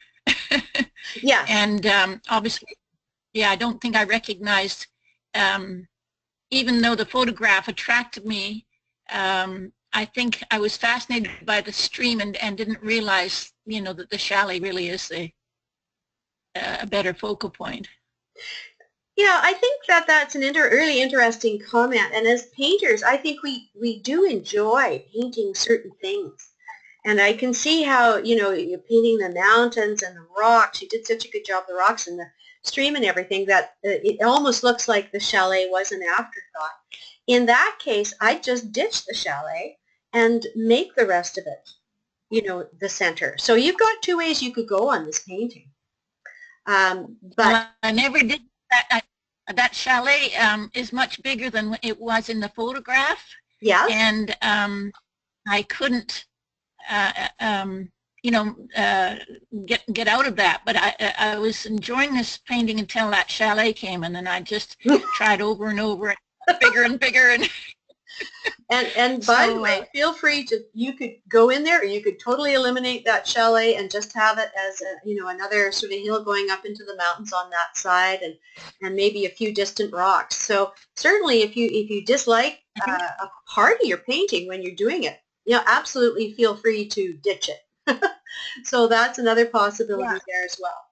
Yeah. And obviously, yeah, I don't think I recognized, even though the photograph attracted me, I think I was fascinated by the stream and didn't realize, you know, that the chalet really is a better focal point. Yeah, I think that's an really interesting comment. And as painters, I think we do enjoy painting certain things. And I can see how, you know, you're painting the mountains and the rocks. You did such a good job, the rocks and the stream and everything, that it almost looks like the chalet was an afterthought. In that case, I'd just ditch the chalet and make the rest of it, you know, the center. So you've got two ways you could go on this painting. But well, I never did that. That chalet is much bigger than it was in the photograph. yeah, And I couldn't, you know, get out of that. But I was enjoying this painting until that chalet came, and then I just tried over and over, and bigger and bigger. And by the way, feel free to, you could go in there, or you could totally eliminate that chalet and just have it as a, you know, another sort of hill going up into the mountains on that side, and maybe a few distant rocks. So certainly, if you dislike a part of your painting when you're doing it, you know, absolutely feel free to ditch it. So that's another possibility there as well.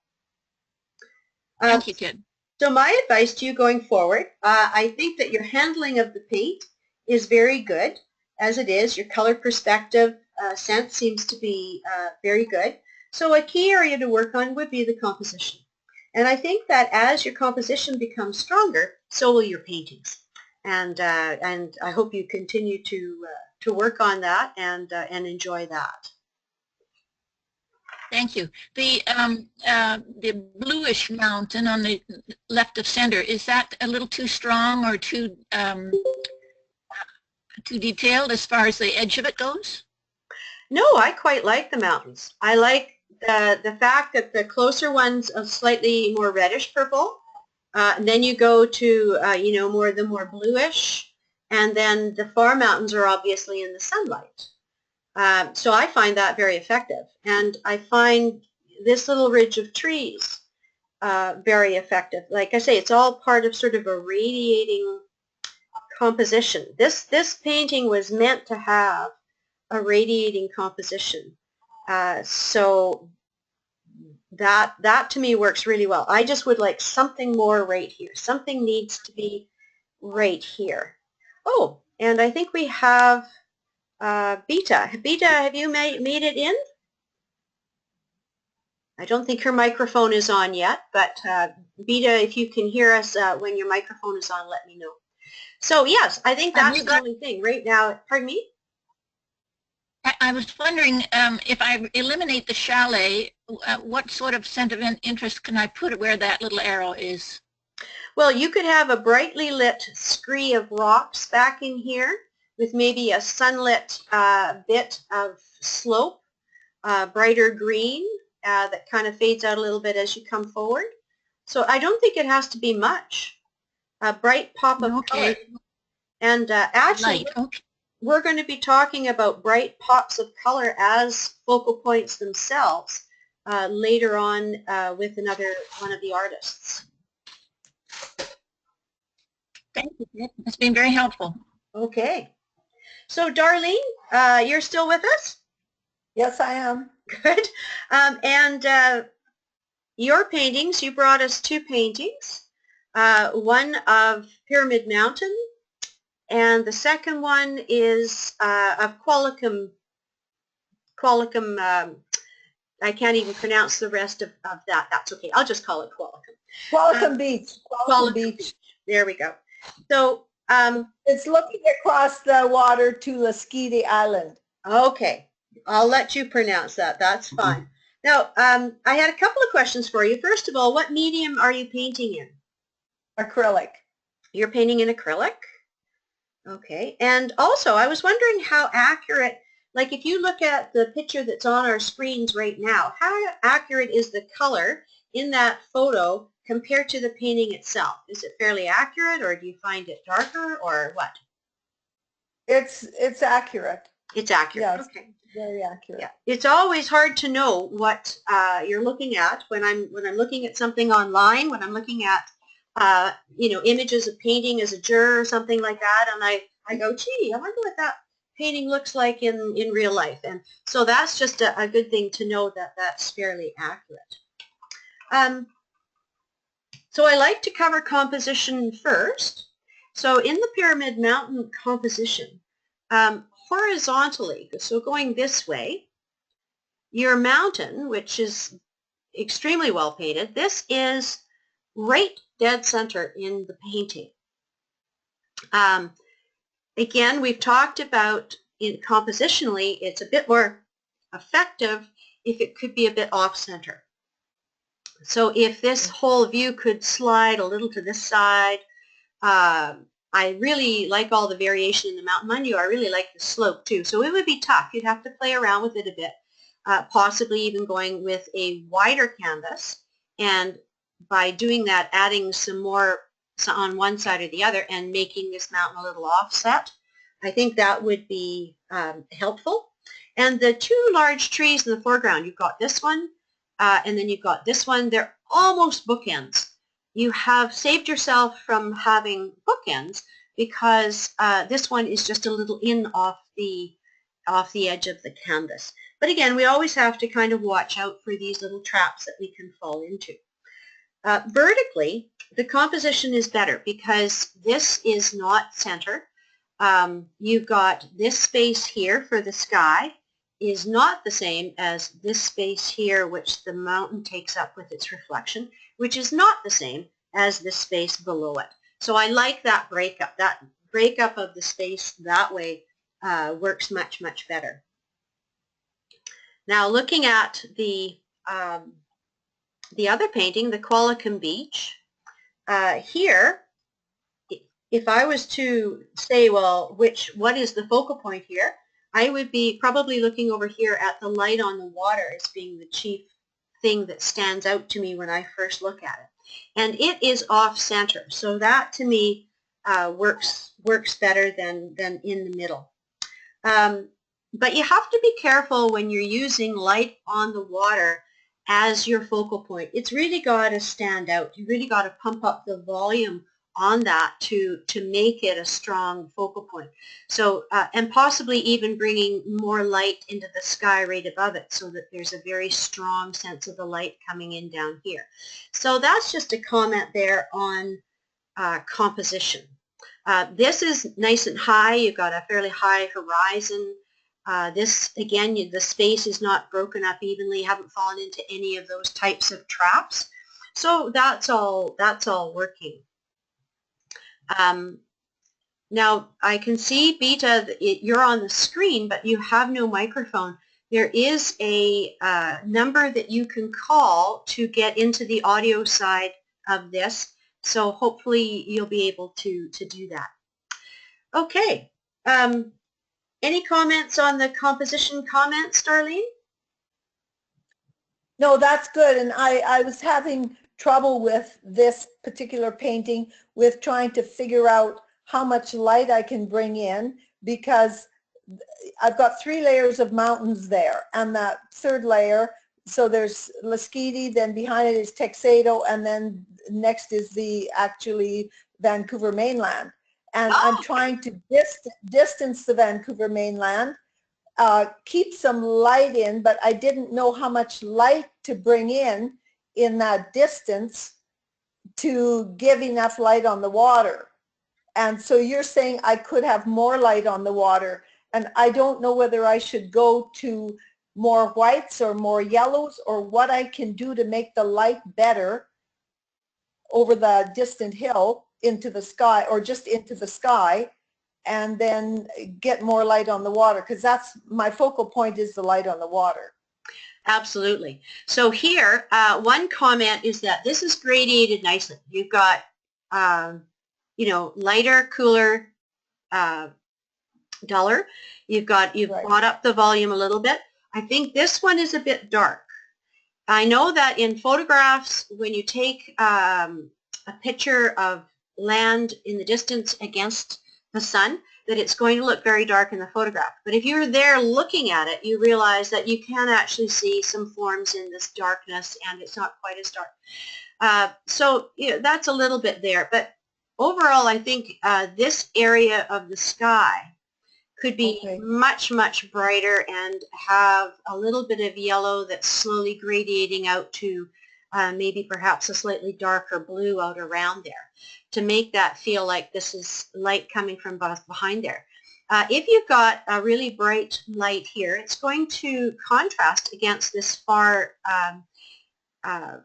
Thank you, Kid. So my advice to you going forward, I think that your handling of the paint is very good as it is. Your color perspective sense seems to be very good. So a key area to work on would be the composition. And I think that as your composition becomes stronger, so will your paintings. And I hope you continue to work on that and enjoy that. Thank you. The bluish mountain on the left of center, is that a little too strong or too detailed as far as the edge of it goes? No, I quite like the mountains. I like the fact that the closer ones are slightly more reddish purple, and then you go to you know, the more bluish, and then the far mountains are obviously in the sunlight. So I find that very effective, and I find this little ridge of trees very effective. Like I say, it's all part of sort of a radiating composition. This painting was meant to have a radiating composition. So that to me works really well. I just would like something more right here. Something needs to be right here. Oh, and I think we have Beta. Beta, have you made it in? I don't think her microphone is on yet, but Beta, if you can hear us when your microphone is on, let me know. So yes, I think that's the only thing right now. Pardon me? I was wondering if I eliminate the chalet, what sort of sentiment interest can I put where that little arrow is? Well, you could have a brightly lit scree of rocks back in here with maybe a sunlit bit of slope, brighter green that kind of fades out a little bit as you come forward. So I don't think it has to be much. A bright pop of color. Okay, And actually, light, okay. we're going to be talking about bright pops of color as focal points themselves later on with another one of the artists. Thank you. It's been very helpful. Okay. So Darlene, you're still with us? Yes, I am. Good. And your paintings, you brought us two paintings. One of Pyramid Mountain, and the second one is of Qualicum. I can't even pronounce the rest of that. That's okay. I'll just call it Qualicum. Qualicum Beach. Qualicum Beach. There we go. So it's looking across the water to Lasqueti Island. Okay, I'll let you pronounce that. That's fine. Now, I had a couple of questions for you. First of all, what medium are you painting in? Acrylic. You're painting in acrylic? Okay. And also, I was wondering how accurate, like if you look at the picture that's on our screens right now, how accurate is the color in that photo compared to the painting itself? Is it fairly accurate, or do you find it darker, or what? It's accurate. It's accurate. Yes, okay. Very accurate. Yeah. It's always hard to know what you're looking at when I'm looking at something online, when I'm looking at images of painting as a juror or something like that, and I go, gee, I wonder what that painting looks like in real life. And so that's just a good thing to know that that's fairly accurate. So I like to cover composition first. So in the Pyramid Mountain composition, horizontally, so going this way, your mountain, which is extremely well painted, this is right dead center in the painting. Again, we've talked about compositionally, it's a bit more effective if it could be a bit off center. So if this whole view could slide a little to this side, I really like all the variation in the mountain. Mind you, I really like the slope too. So it would be tough. You'd have to play around with it a bit, possibly even going with a wider canvas. And by doing that, adding some more on one side or the other and making this mountain a little offset. I think that would be helpful. And the two large trees in the foreground, you've got this one and then you've got this one. They're almost bookends. You have saved yourself from having bookends because this one is just a little in off the edge of the canvas. But again, we always have to kind of watch out for these little traps that we can fall into. Vertically, the composition is better because this is not center. You've got this space here for the sky is not the same as this space here, which the mountain takes up with its reflection, which is not the same as the space below it. So I like that breakup. That breakup of the space that way works much, much better. Now looking at the other painting, the Qualicum Beach, here, if I was to say, well, what is the focal point here, I would be probably looking over here at the light on the water as being the chief thing that stands out to me when I first look at it. And it is off center, so that to me works better than in the middle. But you have to be careful when you're using light on the water as your focal point. It's really got to stand out. You really got to pump up the volume on that to make it a strong focal point. So, and possibly even bringing more light into the sky right above it so that there's a very strong sense of the light coming in down here. So that's just a comment there on composition. This is nice and high. You've got a fairly high horizon. This, again, the space is not broken up evenly. You haven't fallen into any of those types of traps. So that's all working. Now, I can see, Beta, you're on the screen, but you have no microphone. There is a number that you can call to get into the audio side of this. So hopefully you'll be able to do that. Okay. Any comments on the composition comments, Darlene? No, that's good. And I was having trouble with this particular painting with trying to figure out how much light I can bring in, because I've got 3 layers of mountains there, and that third layer, so there's Lasqueti, then behind it is Texado, and then next is the actually Vancouver mainland. And I'm trying to distance the Vancouver mainland, keep some light in, but I didn't know how much light to bring in that distance to give enough light on the water. And so you're saying I could have more light on the water, and I don't know whether I should go to more whites or more yellows, or what I can do to make the light better over the distant hill into the sky, or just into the sky, and then get more light on the water, because that's my focal point, is the light on the water. Absolutely. So here, one comment is that this is gradiated nicely. You've got, you know, lighter, cooler, duller. You've brought up the volume a little bit. I think this one is a bit dark. I know that in photographs, when you take a picture of land in the distance against the sun, that it's going to look very dark in the photograph. But if you're there looking at it, you realize that you can actually see some forms in this darkness, and it's not quite as dark. So you know, that's a little bit there. But overall, I think this area of the sky could be much, much brighter and have a little bit of yellow that's slowly gradiating out to maybe perhaps a slightly darker blue out around there, to make that feel like this is light coming from behind there. If you've got a really bright light here, it's going to contrast against this far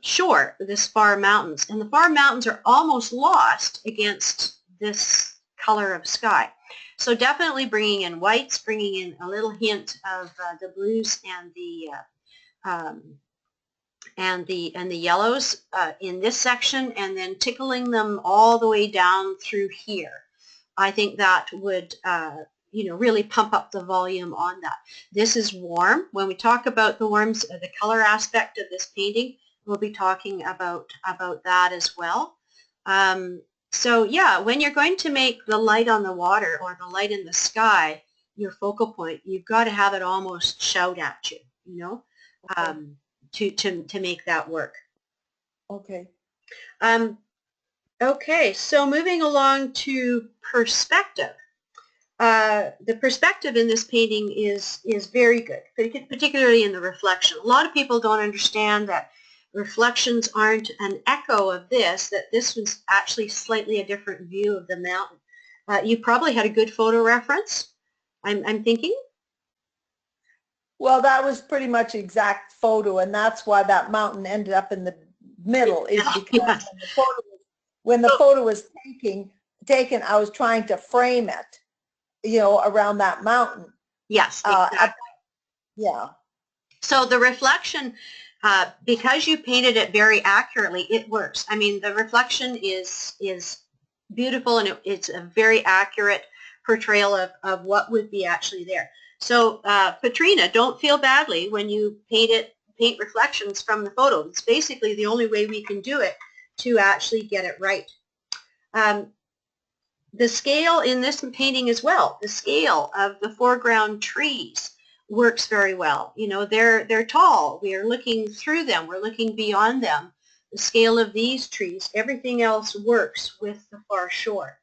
shore, this far mountains. And the far mountains are almost lost against this color of sky. So definitely bringing in whites, bringing in a little hint of the blues and the yellows in this section, and then tickling them all the way down through here. I think that would you know, really pump up the volume on that. This is warm. When we talk about the warms, the color aspect of this painting, we'll be talking about that as well. So yeah, when you're going to make the light on the water or the light in the sky your focal point, you've got to have it almost shout at you, you know, to make that work. Okay. Okay, so moving along to perspective. The perspective in this painting is very good, particularly in the reflection. A lot of people don't understand that reflections aren't an echo of this, that this was actually slightly a different view of the mountain. You probably had a good photo reference, I'm thinking. Well, that was pretty much exact photo, and that's why that mountain ended up in the middle, is because when the photo was taken, I was trying to frame it, you know, around that mountain. Yes, exactly. Yeah. So the reflection, because you painted it very accurately, it works. I mean, the reflection is beautiful, and it's a very accurate portrayal of what would be actually there. So Katrina, don't feel badly when you paint reflections from the photo. It's basically the only way we can do it to actually get it right. The scale in this painting as well, the scale of the foreground trees works very well. You know, they're tall. We are looking through them. We're looking beyond them. The scale of these trees, everything else works with the far shore.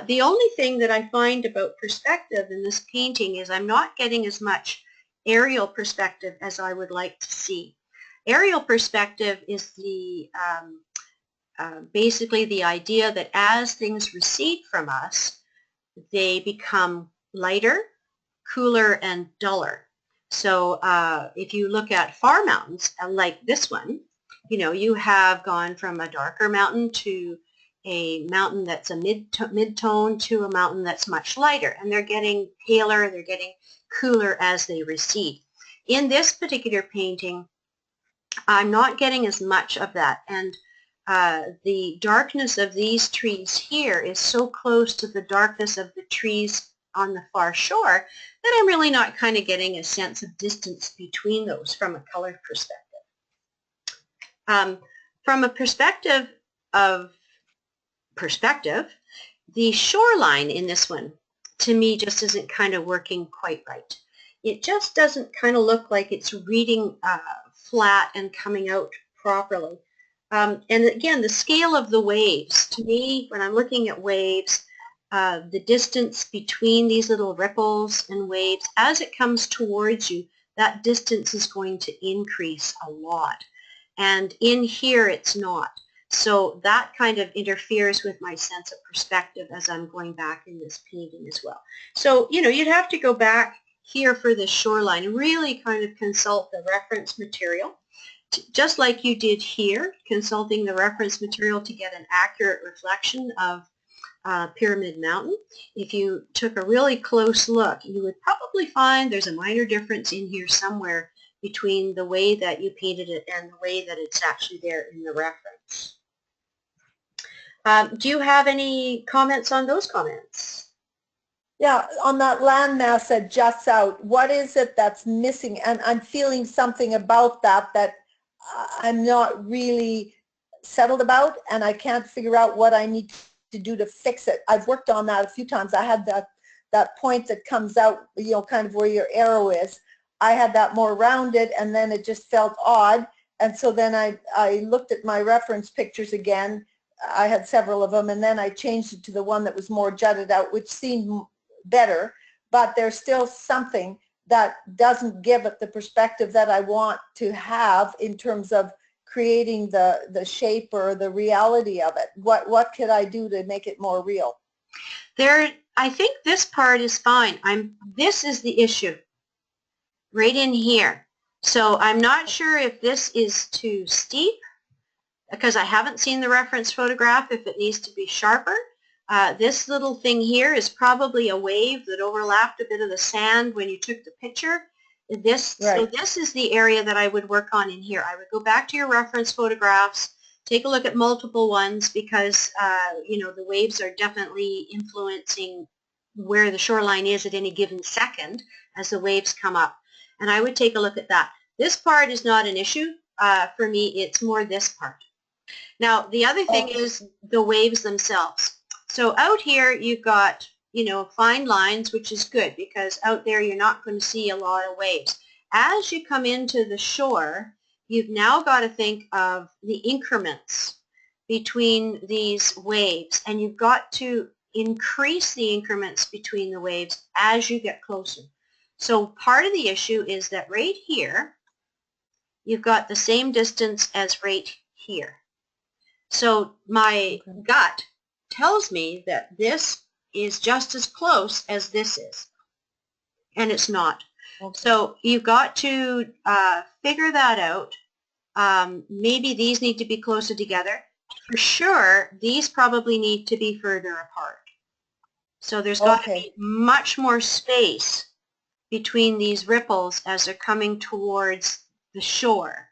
The only thing that I find about perspective in this painting is I'm not getting as much aerial perspective as I would like to see. Aerial perspective is the basically the idea that as things recede from us, they become lighter, cooler, and duller. So if you look at far mountains like this one, you know, you have gone from a darker mountain to a mountain that's a mid-tone to a mountain that's much lighter, and they're getting paler, they're getting cooler as they recede. In this particular painting, I'm not getting as much of that, and the darkness of these trees here is so close to the darkness of the trees on the far shore that I'm really not kind of getting a sense of distance between those from a color perspective. From a perspective, the shoreline in this one, to me, just isn't kind of working quite right. It just doesn't kind of look like it's reading flat and coming out properly. And again, the scale of the waves, to me, when I'm looking at waves, the distance between these little ripples and waves, as it comes towards you, that distance is going to increase a lot. And in here, it's not. So that kind of interferes with my sense of perspective as I'm going back in this painting as well. So, you know, you'd have to go back here for the shoreline and really kind of consult the reference material, just like you did here, consulting the reference material to get an accurate reflection of Pyramid Mountain. If you took a really close look, you would probably find there's a minor difference in here somewhere between the way that you painted it and the way that it's actually there in the reference. Do you have any comments on those comments? Yeah, on that landmass that juts out, what is it that's missing? And I'm feeling something about that I'm not really settled about, and I can't figure out what I need to do to fix it. I've worked on that a few times. I had that point that comes out, you know, kind of where your arrow is. I had that more rounded, and then it just felt odd. And so then I looked at my reference pictures again. I had several of them, and then I changed it to the one that was more jutted out, which seemed better, but there's still something that doesn't give it the perspective that I want to have in terms of creating the shape or the reality of it. What could I do to make it more real? I think this part is fine. This is the issue right in here. So I'm not sure if this is too steep, because I haven't seen the reference photograph, if it needs to be sharper. This little thing here is probably a wave that overlapped a bit of the sand when you took the picture. Right. So this is the area that I would work on in here. I would go back to your reference photographs, take a look at multiple ones, because you know, the waves are definitely influencing where the shoreline is at any given second as the waves come up. And I would take a look at that. This part is not an issue for me. It's more this part. Now, the other thing is the waves themselves. So out here, you've got, you know, fine lines, which is good, because out there you're not going to see a lot of waves. As you come into the shore, you've now got to think of the increments between these waves, and you've got to increase the increments between the waves as you get closer. So part of the issue is that right here, you've got the same distance as right here. So my gut tells me that this is just as close as this is, and it's not. Okay. So you've got to figure that out. Maybe these need to be closer together. For sure, these probably need to be further apart. So there's got to be much more space between these ripples as they're coming towards the shore.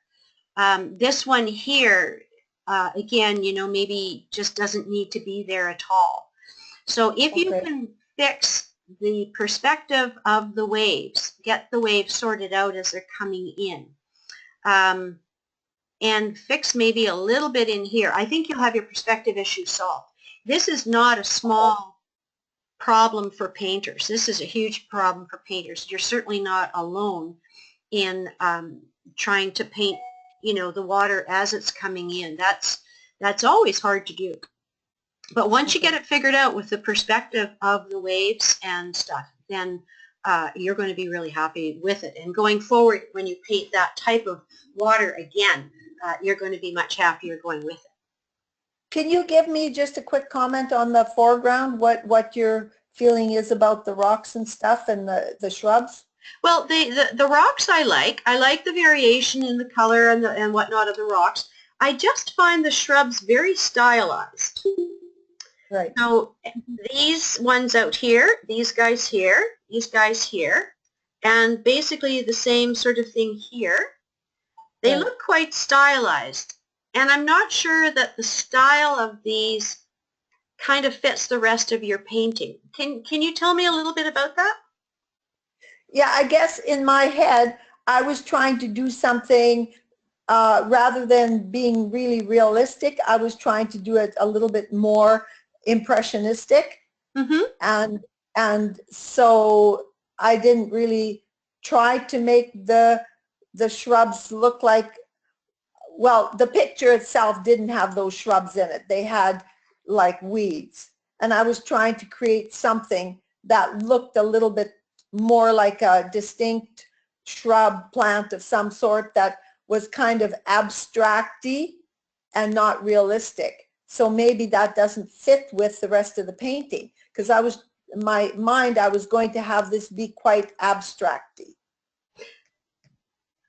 This one here, again, you know, maybe just doesn't need to be there at all. So if you can fix the perspective of the waves, get the waves sorted out as they're coming in, and fix maybe a little bit in here, I think you'll have your perspective issue solved. This is not a small problem for painters. This is a huge problem for painters. You're certainly not alone in trying to paint, you know, the water as it's coming in. That's always hard to do. But once you get it figured out with the perspective of the waves and stuff, then you're going to be really happy with it. And going forward, when you paint that type of water again, you're going to be much happier going with it. Can you give me just a quick comment on the foreground, what your feeling is about the rocks and stuff and the shrubs? Well, the rocks I like the variation in the color and whatnot of the rocks. I just find the shrubs very stylized. Right. So these ones out here, these guys here, and basically the same sort of thing here. They look quite stylized. and I'm not sure that the style of these kind of fits the rest of your painting. Can you tell me a little bit about that? Yeah, I guess in my head, I was trying to do something rather than being really realistic. I was trying to do it a little bit more impressionistic, Mm-hmm. and so I didn't really try to make the shrubs look like, well, the picture itself didn't have those shrubs in it. They had like weeds. And I was trying to create something that looked a little bit more like a distinct shrub plant of some sort that was kind of abstracty and not realistic. So maybe that doesn't fit with the rest of the painting, because I was, in my mind, I was going to have this be quite abstracty.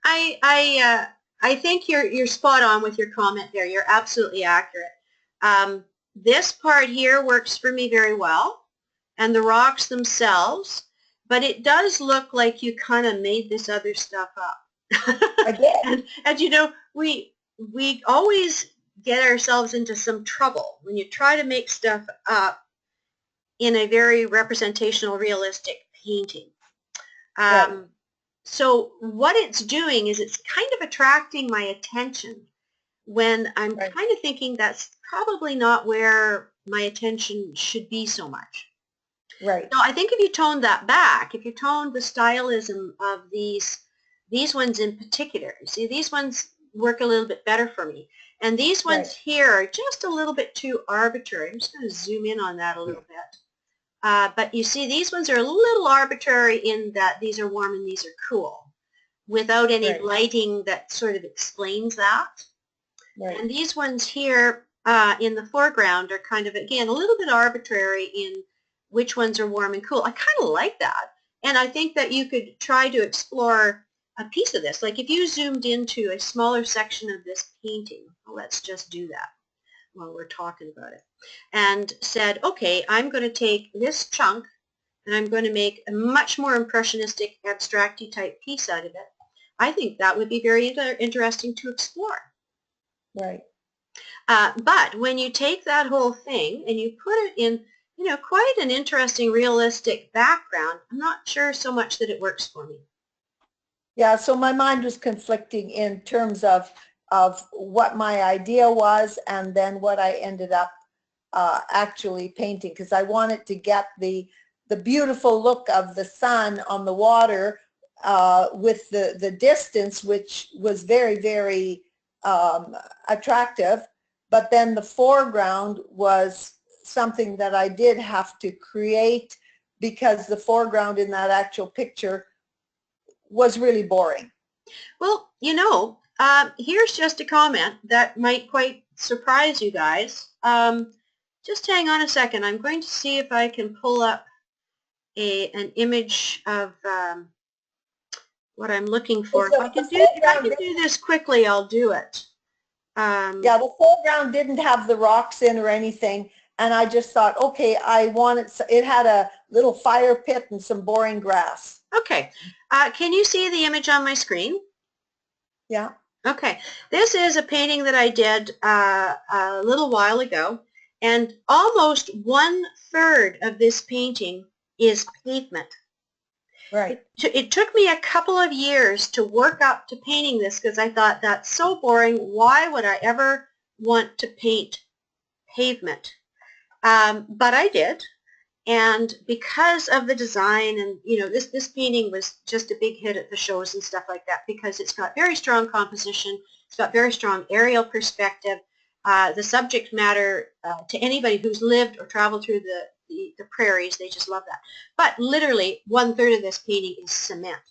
I think you're spot on with your comment there. You're absolutely accurate. This part here works for me very well, and the rocks themselves, but it does look like you kind of made this other stuff up. I did. And you know, we always get ourselves into some trouble when you try to make stuff up in a very representational, realistic painting. Right. So what it's doing is it's kind of attracting my attention when I'm Right. kind of thinking that's probably not where my attention should be so much. Right. So I think if you tone that back, if you tone the stylism of these ones in particular, see these ones work a little bit better for me. And these Right. ones here are just a little bit too arbitrary. I'm just going to zoom in on that a little bit. But you see these ones are a little arbitrary in that these are warm and these are cool, without any Right. lighting that sort of explains that. Right. And these ones here in the foreground are kind of, again, a little bit arbitrary in which ones are warm and cool. I kind of like that. And I think that you could try to explore a piece of this. Like if you zoomed into a smaller section of this painting, let's just do that while we're talking about it, and said, okay, I'm going to take this chunk and I'm going to make a much more impressionistic, abstracty type piece out of it. I think that would be very interesting to explore. Right. But when you take that whole thing and you put it in, you know, quite an interesting, realistic background, I'm not sure so much that it works for me. Yeah, so my mind was conflicting in terms of what my idea was and then what I ended up actually painting, because I wanted to get the beautiful look of the sun on the water with the distance, which was very, very attractive. But then the foreground was something that I did have to create, because the foreground in that actual picture was really boring. Well, you know, here's just a comment that might quite surprise you guys. Just hang on a second. I'm going to see if I can pull up an image of what I'm looking for. If I can do this quickly, I'll do it. Yeah, the foreground didn't have the rocks in or anything, and I just thought, okay, I wanted, it had a little fire pit and some boring grass. Okay. Can you see the image on my screen? Yeah. Okay. This is a painting that I did a little while ago, and almost 1/3 of this painting is pavement. Right. It took me a couple of years to work up to painting this, because I thought that's so boring. Why would I ever want to paint pavement? But I did. And because of the design, and you know, this painting was just a big hit at the shows and stuff like that, because it's got very strong composition, it's got very strong aerial perspective. The subject matter, to anybody who's lived or traveled through the prairies, they just love that. But literally 1/3 of this painting is cement.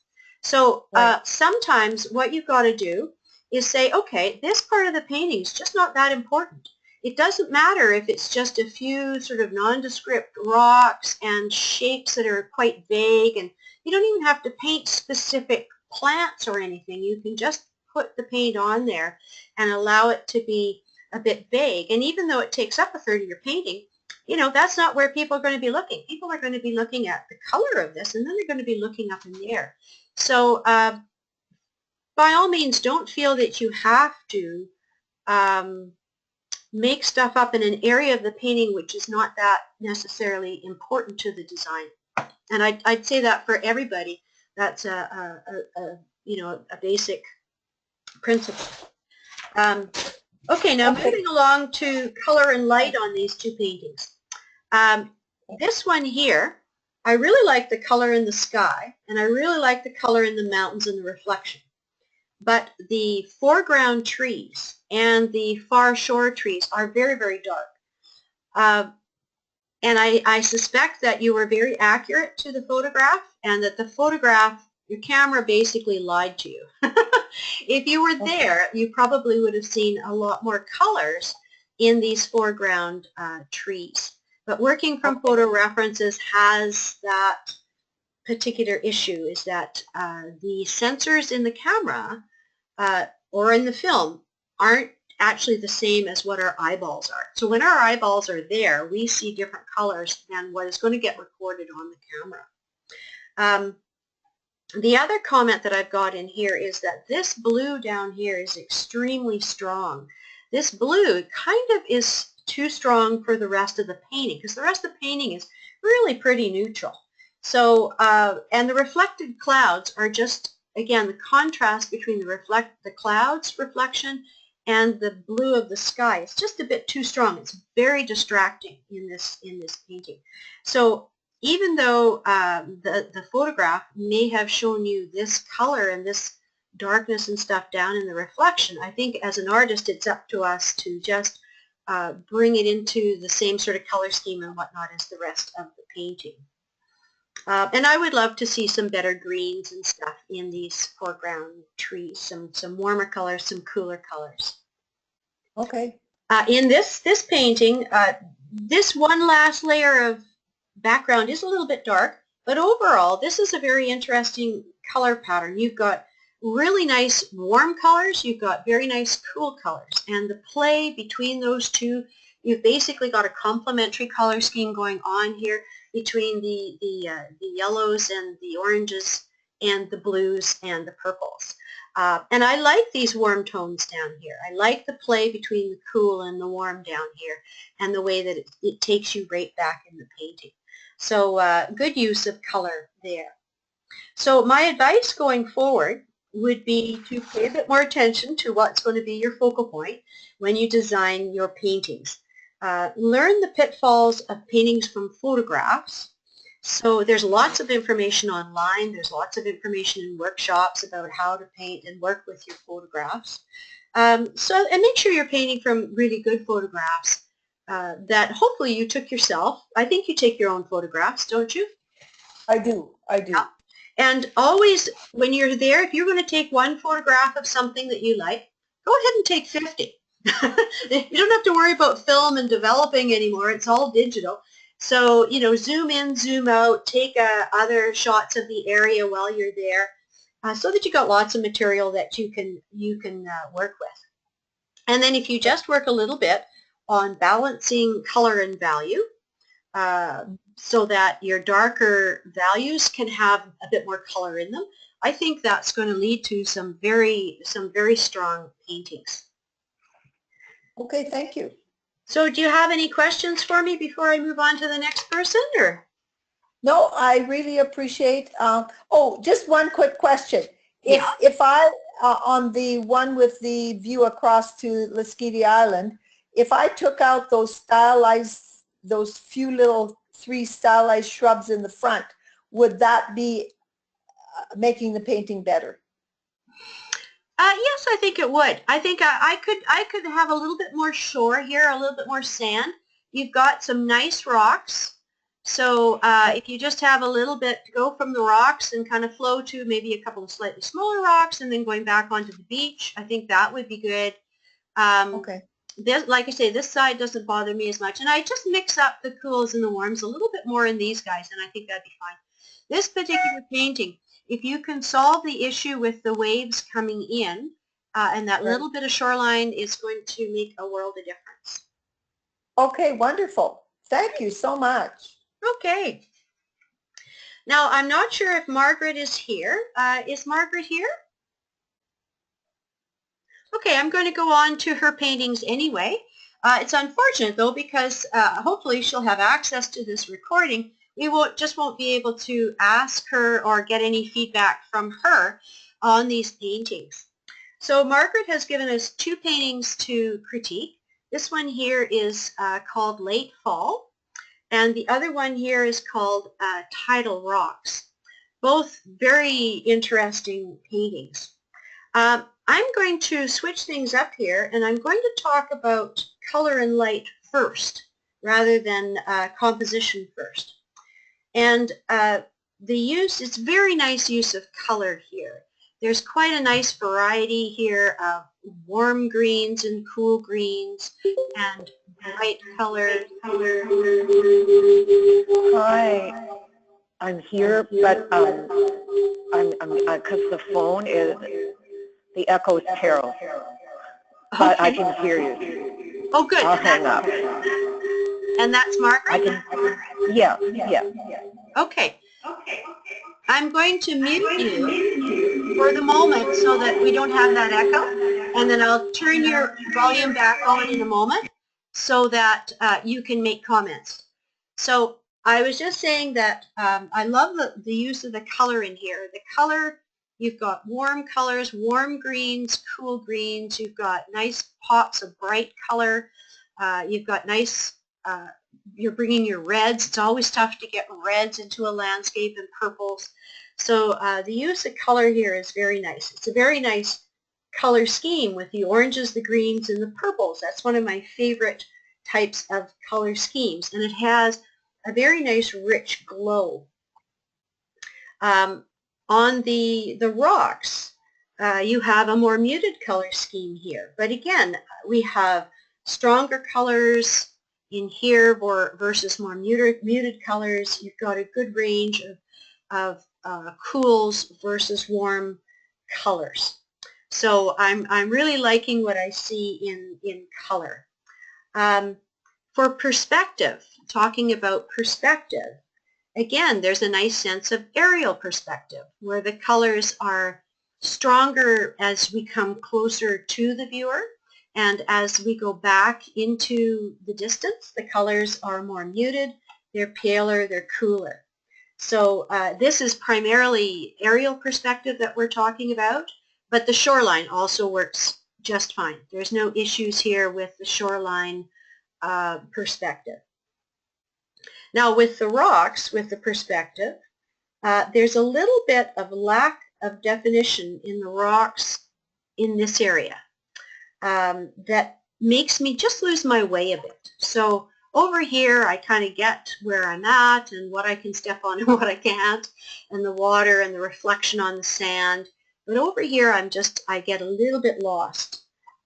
So Right. sometimes what you've got to do is say, okay, this part of the painting is just not that important. It doesn't matter if it's just a few sort of nondescript rocks and shapes that are quite vague, and you don't even have to paint specific plants or anything. You can just put the paint on there and allow it to be a bit vague. And even though it takes up 1/3 of your painting, you know, that's not where people are going to be looking. People are going to be looking at the color of this, and then they're going to be looking up in the air. So by all means, don't feel that you have to make stuff up in an area of the painting which is not that necessarily important to the design. And I'd say that for everybody, that's a basic principle. Okay, now moving along to color and light on these two paintings. This one here, I really like the color in the sky, and I really like the color in the mountains and the reflection. But the foreground trees and the far shore trees are very, very dark. And I suspect that you were very accurate to the photograph, and that the photograph, your camera basically lied to you. If you were there, you probably would have seen a lot more colors in these foreground trees. But working from photo references has that particular issue, is that the sensors in the camera or in the film aren't actually the same as what our eyeballs are. So when our eyeballs are there, we see different colors than what is going to get recorded on the camera. The other comment that I've got in here is that this blue down here is extremely strong. This blue kind of is too strong for the rest of the painting, because the rest of the painting is really pretty neutral. So, and the reflected clouds are just, again, the contrast between the clouds reflection and the blue of the sky. It's just a bit too strong. It's very distracting in this painting. So even though the photograph may have shown you this color and this darkness and stuff down in the reflection, I think as an artist it's up to us to just bring it into the same sort of color scheme and whatnot as the rest of the painting. And I would love to see some better greens and stuff in these foreground trees, some warmer colors, some cooler colors. Okay. In this painting, this one last layer of background is a little bit dark, but overall this is a very interesting color pattern. You've got really nice warm colors, you've got very nice cool colors, and the play between those two, you've basically got a complementary color scheme going on here between the yellows and the oranges and the blues and the purples. And I like these warm tones down here. I like the play between the cool and the warm down here, and the way that it takes you right back in the painting. So good use of color there. So my advice going forward would be to pay a bit more attention to what's going to be your focal point when you design your paintings. Learn the pitfalls of paintings from photographs. So there's lots of information online. There's lots of information in workshops about how to paint and work with your photographs. And make sure you're painting from really good photographs that hopefully you took yourself. I think you take your own photographs, don't you? I do. Yeah. And always, when you're there, if you're going to take one photograph of something that you like, go ahead and take 50. You don't have to worry about film and developing anymore. It's all digital. So, zoom in, zoom out, take other shots of the area while you're there, so that you got lots of material that you can work with. And then if you just work a little bit on balancing color and value, so that your darker values can have a bit more color in them, I think that's going to lead to some very strong paintings. Okay, thank you. So do you have any questions for me before I move on to the next person, or? No, I really appreciate. Oh, just one quick question. Yeah. If I on the one with the view across to Lasqueti Island, if I took out those few little 3 stylized shrubs in the front, would that be making the painting better? Yes, I think it would. I think I could have a little bit more shore here, a little bit more sand. You've got some nice rocks. So if you just have a little bit to go from the rocks and kind of flow to maybe a couple of slightly smaller rocks and then going back onto the beach, I think that would be good. Okay. Like I say, this side doesn't bother me as much. And I just mix up the cools and the warms a little bit more in these guys, and I think that'd be fine. This particular painting, if you can solve the issue with the waves coming in, and that little bit of shoreline is going to make a world of difference. Okay, wonderful. Thank you so much. Okay. Now, I'm not sure if Margaret is here. Is Margaret here? Okay, I'm going to go on to her paintings anyway. It's unfortunate though because hopefully she'll have access to this recording. We won't be able to ask her or get any feedback from her on these paintings. So Margaret has given us two paintings to critique. This one here is called Late Fall, and the other one here is called Tidal Rocks. Both very interesting paintings. I'm going to switch things up here, and I'm going to talk about color and light first rather than composition first. And it's very nice use of color here. There's quite a nice variety here of warm greens and cool greens and bright colors. Hi, I'm here, but I'm because the phone is, the echo is terrible, but I can hear you. Oh, good. I'll hang up. And that's Margaret? I can, yeah. Okay. I'm going to mute you for the moment so that we don't have that echo, and then I'll turn your volume back on in a moment so that you can make comments. So I was just saying that I love the use of the color in here. The color, you've got warm colors, warm greens, cool greens. You've got nice pops of bright color. You've got nice you're bringing your reds. It's always tough to get reds into a landscape and purples. So the use of color here is very nice. It's a very nice color scheme with the oranges, the greens, and the purples. That's one of my favorite types of color schemes, and it has a very nice rich glow. On the rocks, you have a more muted color scheme here, but again, we have stronger colors in here versus more muted colors. You've got a good range of cools versus warm colors. So I'm really liking what I see in color. For perspective, talking about perspective, again, there's a nice sense of aerial perspective where the colors are stronger as we come closer to the viewer. And as we go back into the distance, the colors are more muted, they're paler, they're cooler. So this is primarily aerial perspective that we're talking about, but the shoreline also works just fine. There's no issues here with the shoreline perspective. Now with the rocks, with the perspective, there's a little bit of lack of definition in the rocks in this area. That makes me just lose my way a bit. So over here I kind of get where I'm at and what I can step on and what I can't, and the water and the reflection on the sand. But over here I get a little bit lost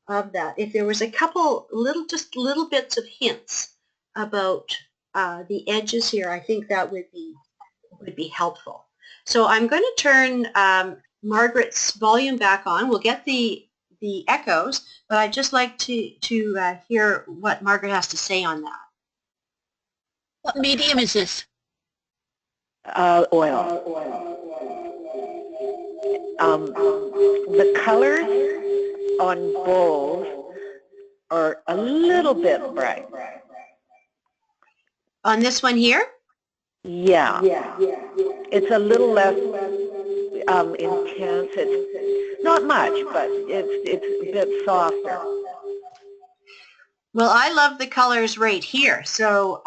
of that. If there was a couple just little bits of hints about the edges here, I think that would be helpful. So I'm going to turn Margaret's volume back on. We'll get the echoes, but I'd just like to hear what Margaret has to say on that. What medium is this? Oil. The colors on bowls are a little bit bright. On this one here? Yeah. It's a little less intense. It's not much, but it's a bit softer. Well, I love the colors right here. So,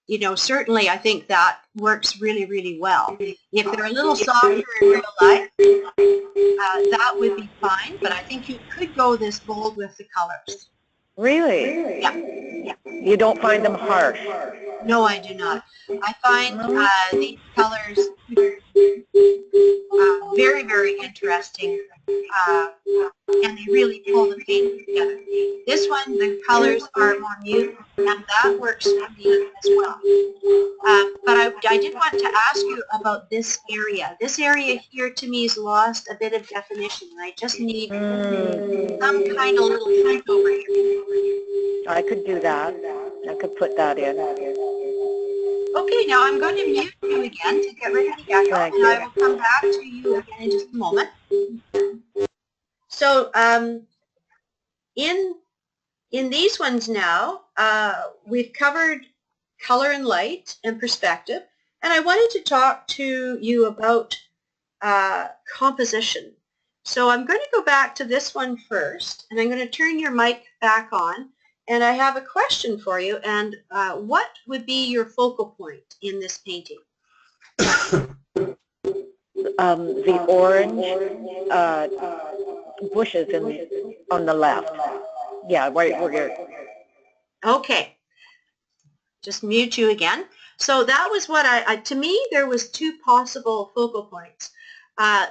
you know, certainly I think that works really, really well. If they're a little softer in real life, that would be fine, but I think you could go this bold with the colors. Really? Yeah. You don't find them harsh? No, I do not. I find these colors very, very interesting, and they really pull the paint together. This one, the colors are more muted, and that works for me as well. But I did want to ask you about this area. This area here to me has lost a bit of definition, and I just need some kind of little hint over here. I could do that. I could put that in. Okay, now I'm going to mute you again to get rid of the echo, and I will come back to you again in just a moment. So in these ones now, we've covered color and light and perspective, and I wanted to talk to you about composition. So I'm going to go back to this one first, and I'm going to turn your mic back on, and I have a question for you, and what would be your focal point in this painting? The orange bushes on the left. Yeah, where you're. Okay, just mute you again. So that was what to me, there was two possible focal points.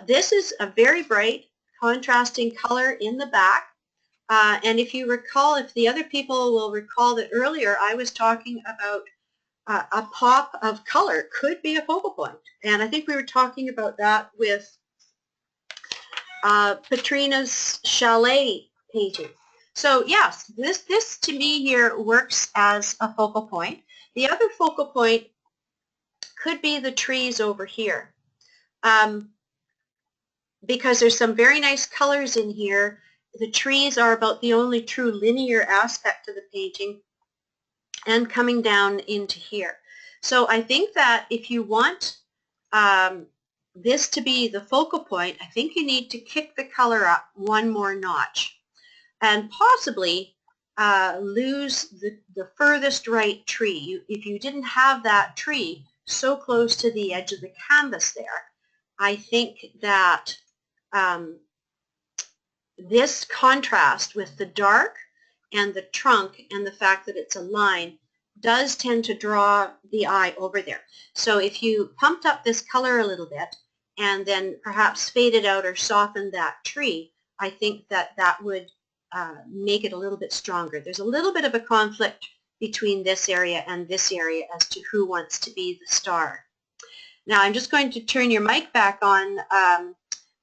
This is a very bright contrasting color in the back. And if you recall, if the other people will recall that earlier I was talking about a pop of color could be a focal point. And I think we were talking about that with Patrina's chalet painting. So yes, this to me here works as a focal point. The other focal point could be the trees over here, because there's some very nice colors in here. The trees are about the only true linear aspect of the painting, and coming down into here. So I think that if you want this to be the focal point, I think you need to kick the color up one more notch and possibly lose the furthest right tree. If you didn't have that tree so close to the edge of the canvas there, I think that this contrast with the dark and the trunk and the fact that it's a line does tend to draw the eye over there. So if you pumped up this color a little bit and then perhaps faded out or softened that tree, I think that that would make it a little bit stronger. There's a little bit of a conflict between this area and this area as to who wants to be the star. Now I'm just going to turn your mic back on,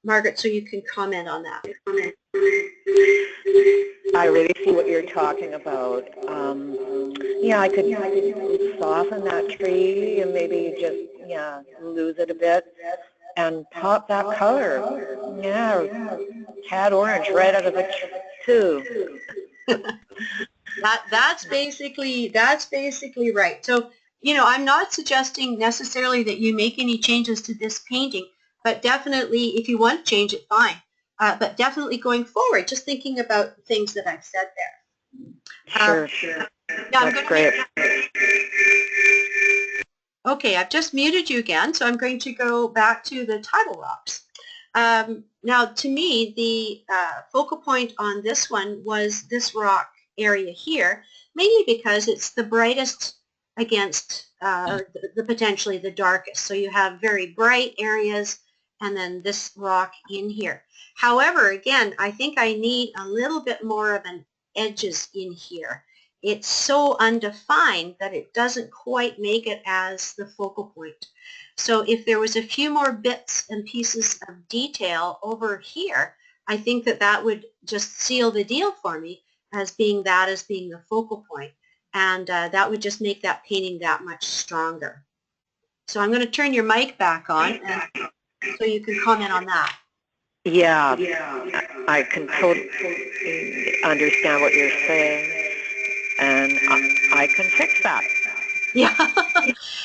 Margaret, so you can comment on that. I really see what you're talking about. Yeah, I could soften that tree and maybe just, yeah, lose it a bit and pop that color. Yeah, cad orange right out of the tube. That's basically right. So, you know, I'm not suggesting necessarily that you make any changes to this painting, but definitely if you want to change it, fine. But definitely going forward, just thinking about things that I've said there. Sure. Now That's great. Okay, I've just muted you again, so I'm going to go back to the tidal rocks. Now, to me, the focal point on this one was this rock area here, mainly because it's the brightest against the potentially the darkest. So you have very bright areas and then this rock in here. However, again, I think I need a little bit more of an edges in here. It's so undefined that it doesn't quite make it as the focal point. So if there was a few more bits and pieces of detail over here, I think that that would just seal the deal for me as being the focal point. And that would just make that painting that much stronger. So I'm going to turn your mic back on so you can comment on that. Yeah, I can totally understand what you're saying, and I can fix that. Yeah,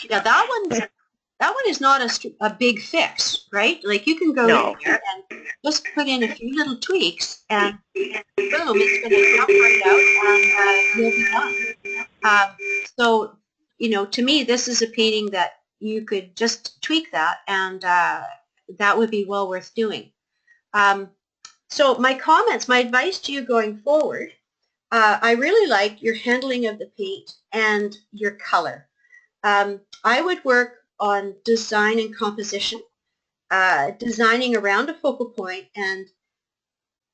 yeah, that one is not a big fix, right? Like you can go in there and just put in a few little tweaks, and boom, it's going to jump right out, and you'll be done. So, you know, to me, this is a painting that you could just tweak that, and that would be well worth doing. So my comments, my advice to you going forward, I really like your handling of the paint and your color. I would work on design and composition, designing around a focal point, and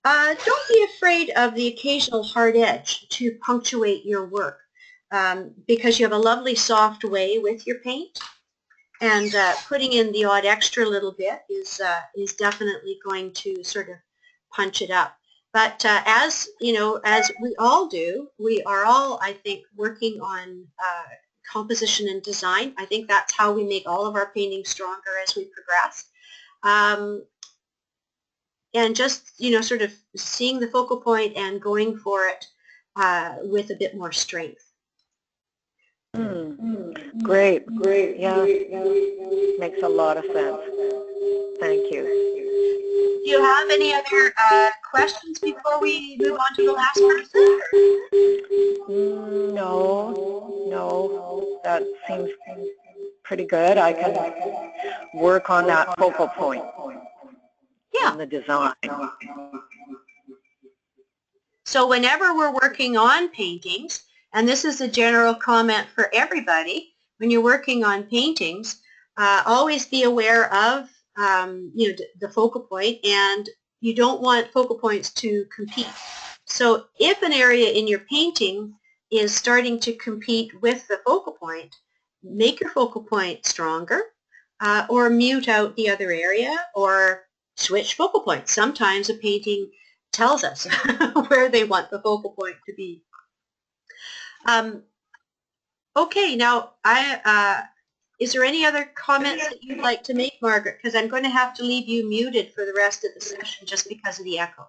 don't be afraid of the occasional hard edge to punctuate your work, because you have a lovely soft way with your paint, and putting in the odd extra little bit is definitely going to sort of punch it up. But as you know, as we all do, we are all, I think, working on composition and design. I think that's how we make all of our paintings stronger as we progress. and just, sort of seeing the focal point and going for it with a bit more strength. Great. Yeah, makes a lot of sense. Thank you. Do you have any other questions before we move on to the last person? No, that seems pretty good. I can work on that focal point in the design. So whenever we're working on paintings, and this is a general comment for everybody, when you're working on paintings, always be aware of the focal point, and you don't want focal points to compete. So if an area in your painting is starting to compete with the focal point, make your focal point stronger, or mute out the other area, or switch focal points. Sometimes a painting tells us where they want the focal point to be. Okay, now is there any other comments that you'd like to make, Margaret? Because I'm going to have to leave you muted for the rest of the session just because of the echo.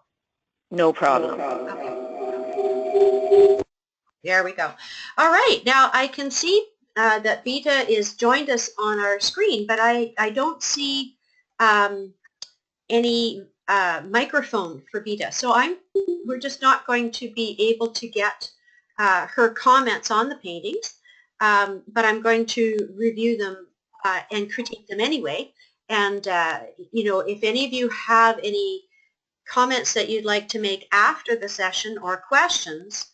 No problem. Okay. There we go. All right, now I can see that Beta is joined us on our screen, but I don't see any microphone for Beta. So we're just not going to be able to get her comments on the paintings, but I'm going to review them and critique them anyway. And if any of you have any comments that you'd like to make after the session or questions,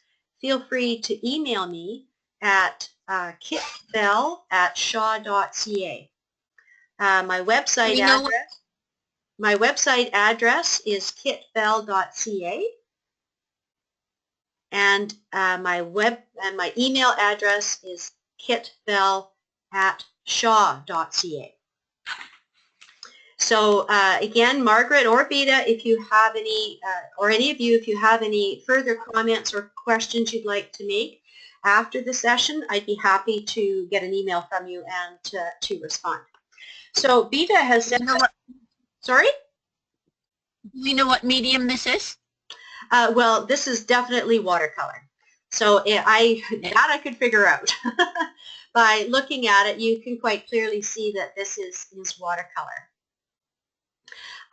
feel free to email me at kitbell@shaw.ca. My website address is kitbell.ca, and my email address is kitbell@shaw.ca. So again, Margaret or Beta, if you have any, or any of you, if you have any further comments or questions you'd like to make after the session, I'd be happy to get an email from you and to respond. So Beta has said, sorry? Do we know what medium this is? Well, this is definitely watercolor. So I could figure out. By looking at it, you can quite clearly see that this is watercolor.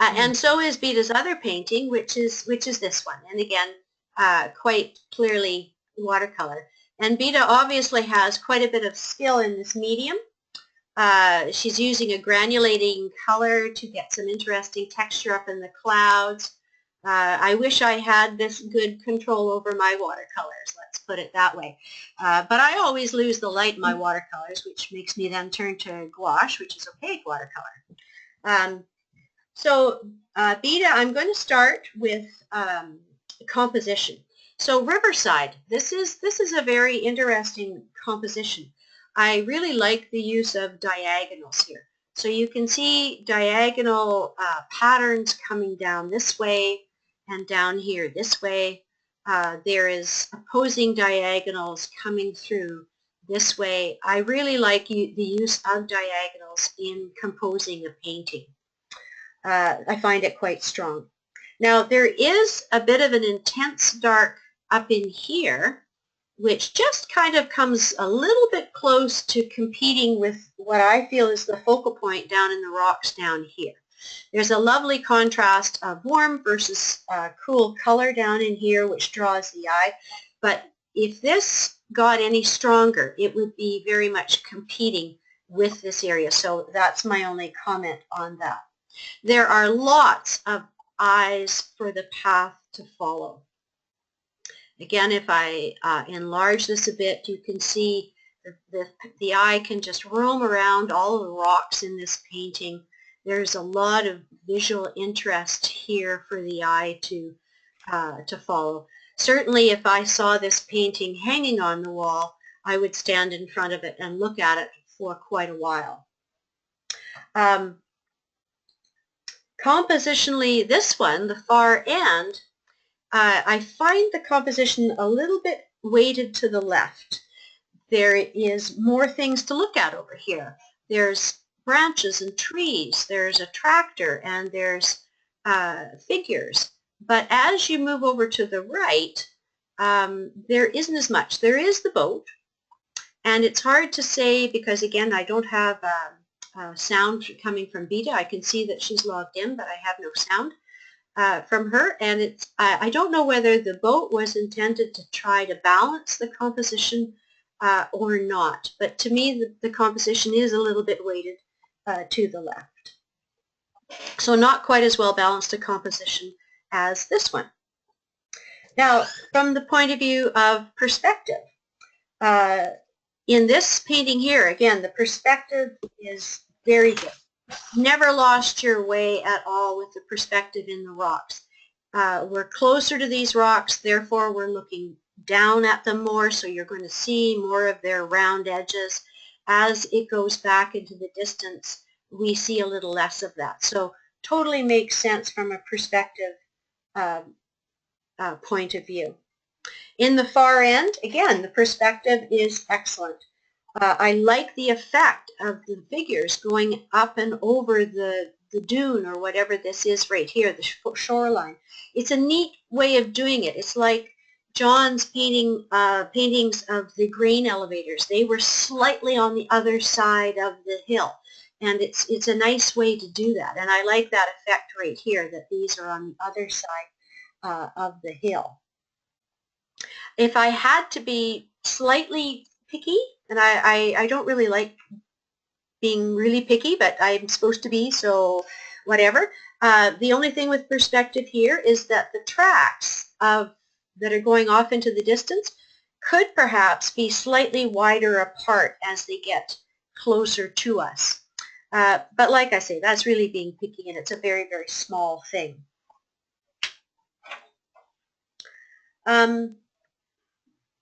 And so is Beta's other painting, which is this one. And again, quite clearly watercolor. And Beta obviously has quite a bit of skill in this medium. She's using a granulating color to get some interesting texture up in the clouds. I wish I had this good control over my watercolors, let's put it that way. But I always lose the light in my watercolors, which makes me then turn to gouache, which is opaque watercolor. So Beta, I'm going to start with composition. So Riverside, this is a very interesting composition. I really like the use of diagonals here. So you can see diagonal patterns coming down this way and down here this way. There is opposing diagonals coming through this way. I really like the use of diagonals in composing a painting. I find it quite strong. Now there is a bit of an intense dark up in here, which just kind of comes a little bit close to competing with what I feel is the focal point down in the rocks down here. There's a lovely contrast of warm versus cool color down in here, which draws the eye. But if this got any stronger, it would be very much competing with this area. So that's my only comment on that. There are lots of eyes for the path to follow. Again, if I enlarge this a bit, you can see the eye can just roam around all of the rocks in this painting. There's a lot of visual interest here for the eye to follow. Certainly, if I saw this painting hanging on the wall, I would stand in front of it and look at it for quite a while. Compositionally, this one, the far end, I find the composition a little bit weighted to the left. There is more things to look at over here. There's branches and trees, there's a tractor, and there's figures. But as you move over to the right, there isn't as much. There is the boat, and it's hard to say because, again, I don't have sound coming from Beta. I can see that she's logged in, but I have no sound from her. And it's I don't know whether the boat was intended to try to balance the composition or not. But to me, the composition is a little bit weighted to the left. So not quite as well balanced a composition as this one. Now, from the point of view of perspective, in this painting here, again, the perspective is very good. Never lost your way at all with the perspective in the rocks. We're closer to these rocks, therefore we're looking down at them more, so you're going to see more of their round edges. As it goes back into the distance, we see a little less of that. So totally makes sense from a perspective point of view. In the far end, again, the perspective is excellent. I like the effect of the figures going up and over the dune or whatever this is right here, the shoreline. It's a neat way of doing it. It's like John's paintings of the grain elevators. They were slightly on the other side of the hill. And it's a nice way to do that. And I like that effect right here, that these are on the other side of the hill. If I had to be slightly picky, and I don't really like being really picky, but I'm supposed to be, so whatever. The only thing with perspective here is that the tracks that are going off into the distance could perhaps be slightly wider apart as they get closer to us. But like I say, that's really being picky, and it's a very, very small thing.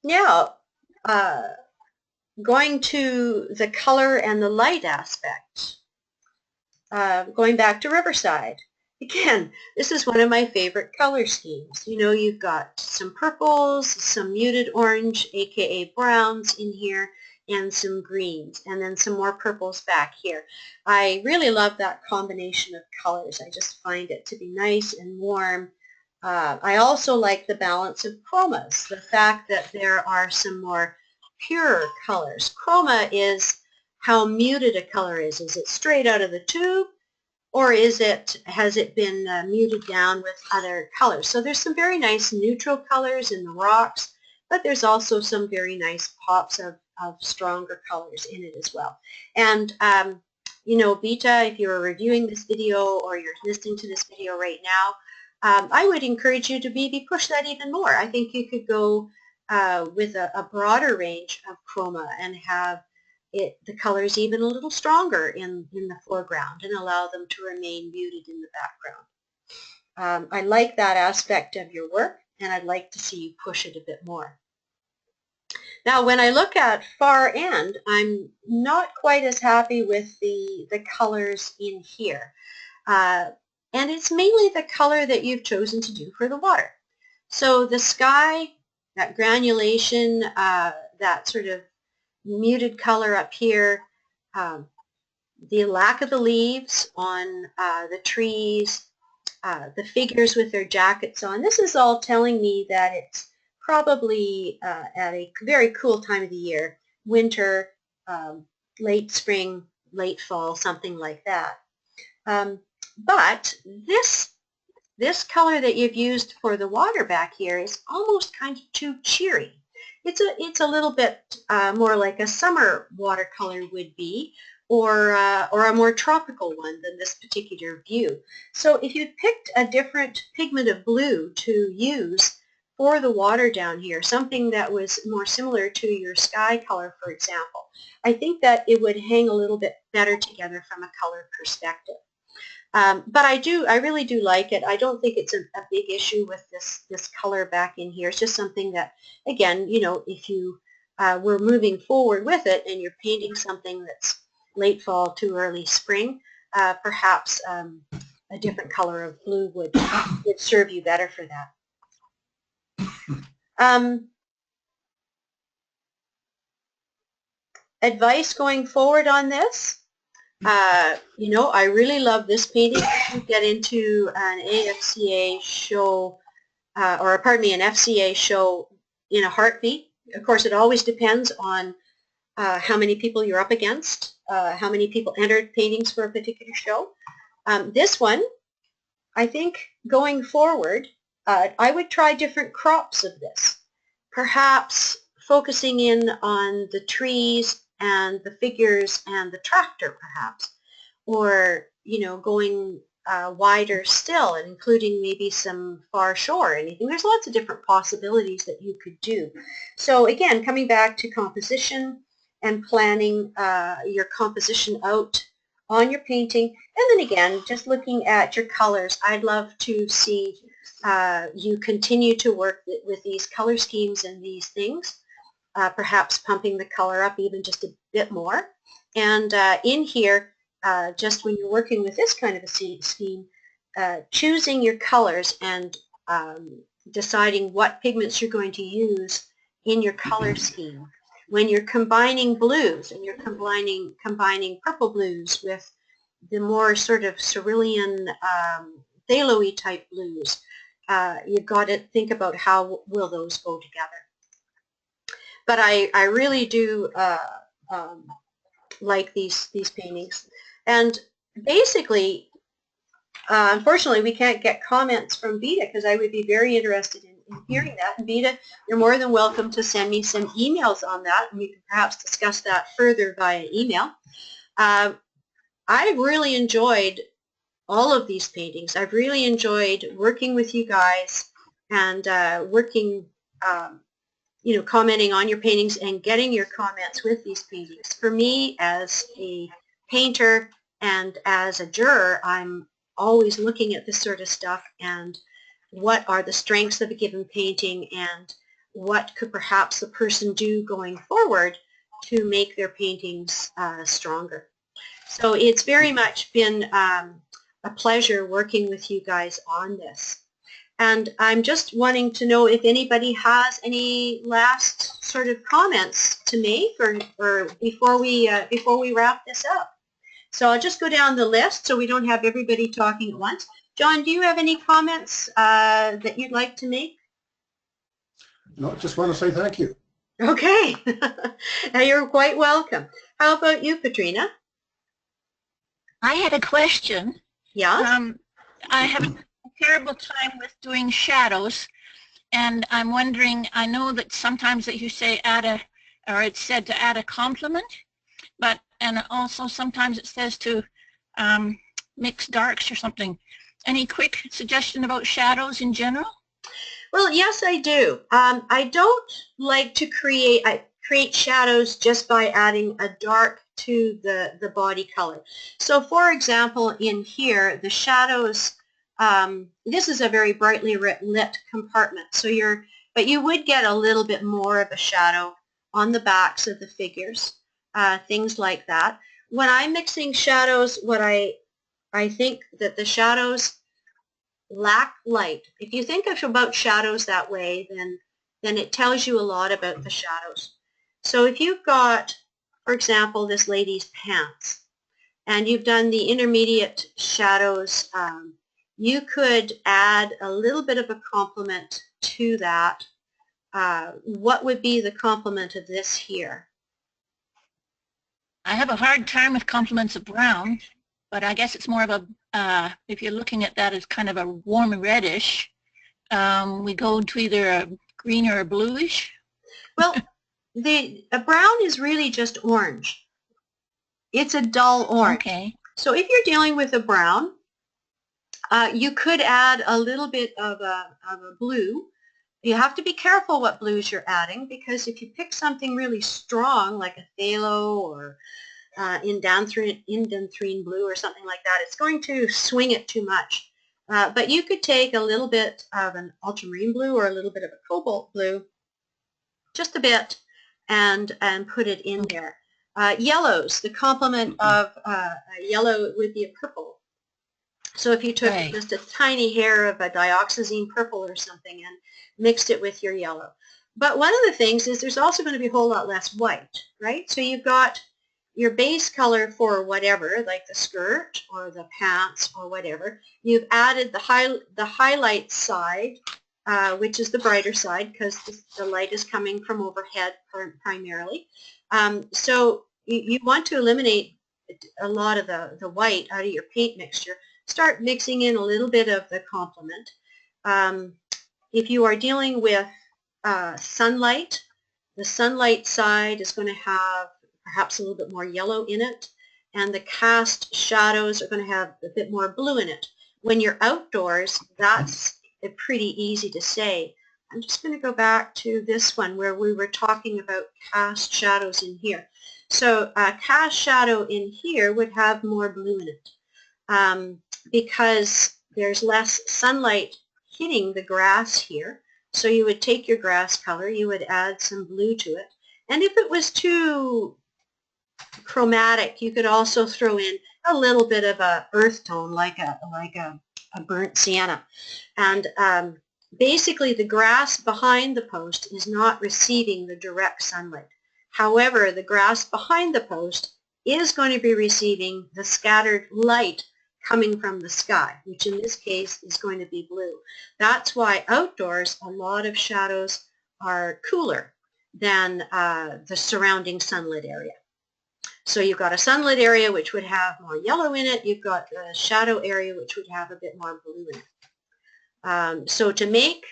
Now, going to the color and the light aspect, going back to Riverside. Again, this is one of my favorite color schemes. You know, you've got some purples, some muted orange, aka browns in here, and some greens, and then some more purples back here. I really love that combination of colors. I just find it to be nice and warm. I also like the balance of chromas, the fact that there are some more pure colors. Chroma is how muted a color is. Is it straight out of the tube, or has it been muted down with other colors? So there's some very nice neutral colors in the rocks, but there's also some very nice pops of stronger colors in it as well. And you know, Beta, if you're reviewing this video or you're listening to this video right now, I would encourage you to maybe push that even more. I think you could go with a broader range of chroma and have the colors even a little stronger in the foreground and allow them to remain muted in the background. I like that aspect of your work, and I'd like to see you push it a bit more. Now, when I look at far end, I'm not quite as happy with the colors in here. And it's mainly the color that you've chosen to do for the water. So the sky, that granulation, that sort of muted color up here, the lack of the leaves on the trees, the figures with their jackets on. This is all telling me that it's probably at a very cool time of the year, winter, late spring, late fall, something like that. But this color that you've used for the water back here is almost kind of too cheery. It's a little bit more like a summer watercolor would be, or a more tropical one than this particular view. So if you'd picked a different pigment of blue to use for the water down here, something that was more similar to your sky color, for example, I think that it would hang a little bit better together from a color perspective. But I really do like it. I don't think it's a big issue with this color back in here. It's just something that, again, you know, if you were moving forward with it and you're painting something that's late fall to early spring, perhaps a different color of blue would serve you better for that. Advice going forward on this? You know, I really love this painting. I could get into an AFCA show, or pardon me, an FCA show in a heartbeat. Of course, it always depends on how many people you're up against, how many people entered paintings for a particular show. This one, I think going forward, I would try different crops of this. Perhaps focusing in on the trees and the figures and the tractor, perhaps. Or, you know, going wider still and including maybe some far shore or anything. There's lots of different possibilities that you could do. So again, coming back to composition and planning your composition out on your painting, and then again, just looking at your colors. I'd love to see you continue to work with these color schemes and these things, perhaps pumping the color up even just a bit more. And in here, just when you're working with this kind of a scheme, choosing your colors and deciding what pigments you're going to use in your color scheme. When you're combining blues and you're combining purple blues with the more sort of cerulean, phthalo-y type blues, you've got to think about how will those go together. But I really do like these paintings. And basically, unfortunately, we can't get comments from Vita because I would be very interested in hearing that. And Vita, you're more than welcome to send me some emails on that, and we can perhaps discuss that further via email. I've really enjoyed all of these paintings. I've really enjoyed working with you guys and working, you know, commenting on your paintings and getting your comments with these paintings. For me, as a painter and as a juror, I'm always looking at this sort of stuff and what are the strengths of a given painting and what could perhaps the person do going forward to make their paintings stronger. So it's very much been a pleasure working with you guys on this. And I'm just wanting to know if anybody has any last sort of comments to make, or before we wrap this up. So I'll just go down the list so we don't have everybody talking at once. John, do you have any comments that you'd like to make? No, just want to say thank you. Okay. Now you're quite welcome. How about you, Katrina? I had a question. Yeah? I have a terrible time with doing shadows, and I'm wondering, I know that sometimes that you say add a, or it's said to add a complement, but, and also sometimes it says to mix darks or something. Any quick suggestion about shadows in general? Well, yes, I do. I don't like to create shadows just by adding a dark to the body color. So for example, in here, the shadows, this is a very brightly lit compartment, so but you would get a little bit more of a shadow on the backs of the figures, things like that. When I'm mixing shadows, what I think that the shadows lack light. If you think about shadows that way, then it tells you a lot about the shadows. So if you've got, for example, this lady's pants, and you've done the intermediate shadows, you could add a little bit of a complement to that. What would be the complement of this here? I have a hard time with complements of brown, but I guess it's more of a, if you're looking at that as kind of a warm reddish, we go to either a green or a bluish. Well, a brown is really just orange. It's a dull orange. Okay. So if you're dealing with a brown, you could add a little bit of a blue. You have to be careful what blues you're adding, because if you pick something really strong like a phthalo or indanthrene blue or something like that, it's going to swing it too much. But you could take a little bit of an ultramarine blue or a little bit of a cobalt blue, just a bit, and put it in there. Yellows, the complement of yellow would be a purple. So if you took just a tiny hair of a dioxazine purple or something and mixed it with your yellow. But one of the things is there's also going to be a whole lot less white, right? So you've got your base color for whatever, like the skirt or the pants or whatever. You've added the highlight side, which is the brighter side because the light is coming from overhead primarily. So you want to eliminate a lot of the white out of your paint mixture. Start mixing in a little bit of the complement. If you are dealing with sunlight, the sunlight side is going to have perhaps a little bit more yellow in it, and the cast shadows are going to have a bit more blue in it. When you're outdoors, that's pretty easy to say. I'm just going to go back to this one where we were talking about cast shadows in here. So a cast shadow in here would have more blue in it because there's less sunlight hitting the grass here. So you would take your grass color, you would add some blue to it. And if it was too chromatic, you could also throw in a little bit of a earth tone like a burnt sienna. And basically the grass behind the post is not receiving the direct sunlight. However, the grass behind the post is going to be receiving the scattered light coming from the sky, which in this case is going to be blue. That's why outdoors a lot of shadows are cooler than the surrounding sunlit area. So you've got a sunlit area which would have more yellow in it. You've got a shadow area which would have a bit more blue in it. So to make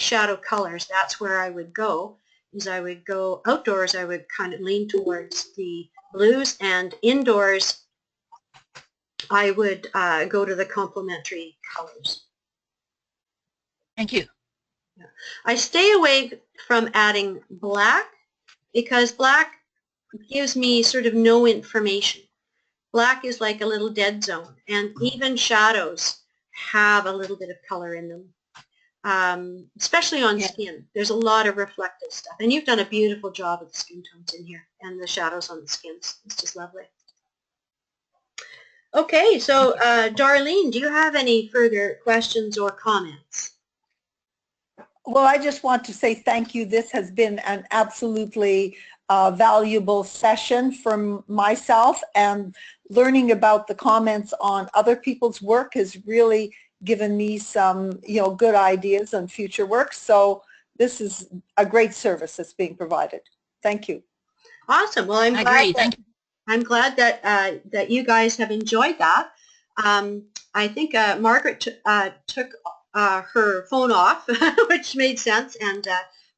shadow colors, that's where I would go. Is I would go outdoors. I would kind of lean towards the blues, and indoors I would go to the complementary colors. Thank you. I stay away from adding black because black gives me sort of no information. Black is like a little dead zone, and even shadows have a little bit of color in them, especially on skin. There's a lot of reflective stuff, and you've done a beautiful job of the skin tones in here and the shadows on the skins. It's just lovely. Okay, so Darlene, do you have any further questions or comments? Well, I just want to say thank you. This has been an absolutely valuable session for myself, and learning about the comments on other people's work has really given me some, good ideas on future work. So this is a great service that's being provided. Thank you. Awesome. Well, I'm glad that you guys have enjoyed that. I think Margaret took her phone off, which made sense, and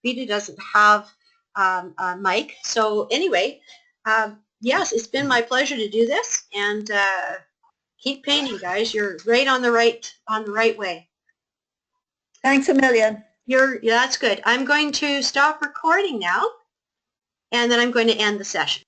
Vita doesn't have a mic. So anyway, yes, it's been my pleasure to do this, and keep painting, guys. You're right on the right way. Thanks a million. Yeah, that's good. I'm going to stop recording now, and then I'm going to end the session.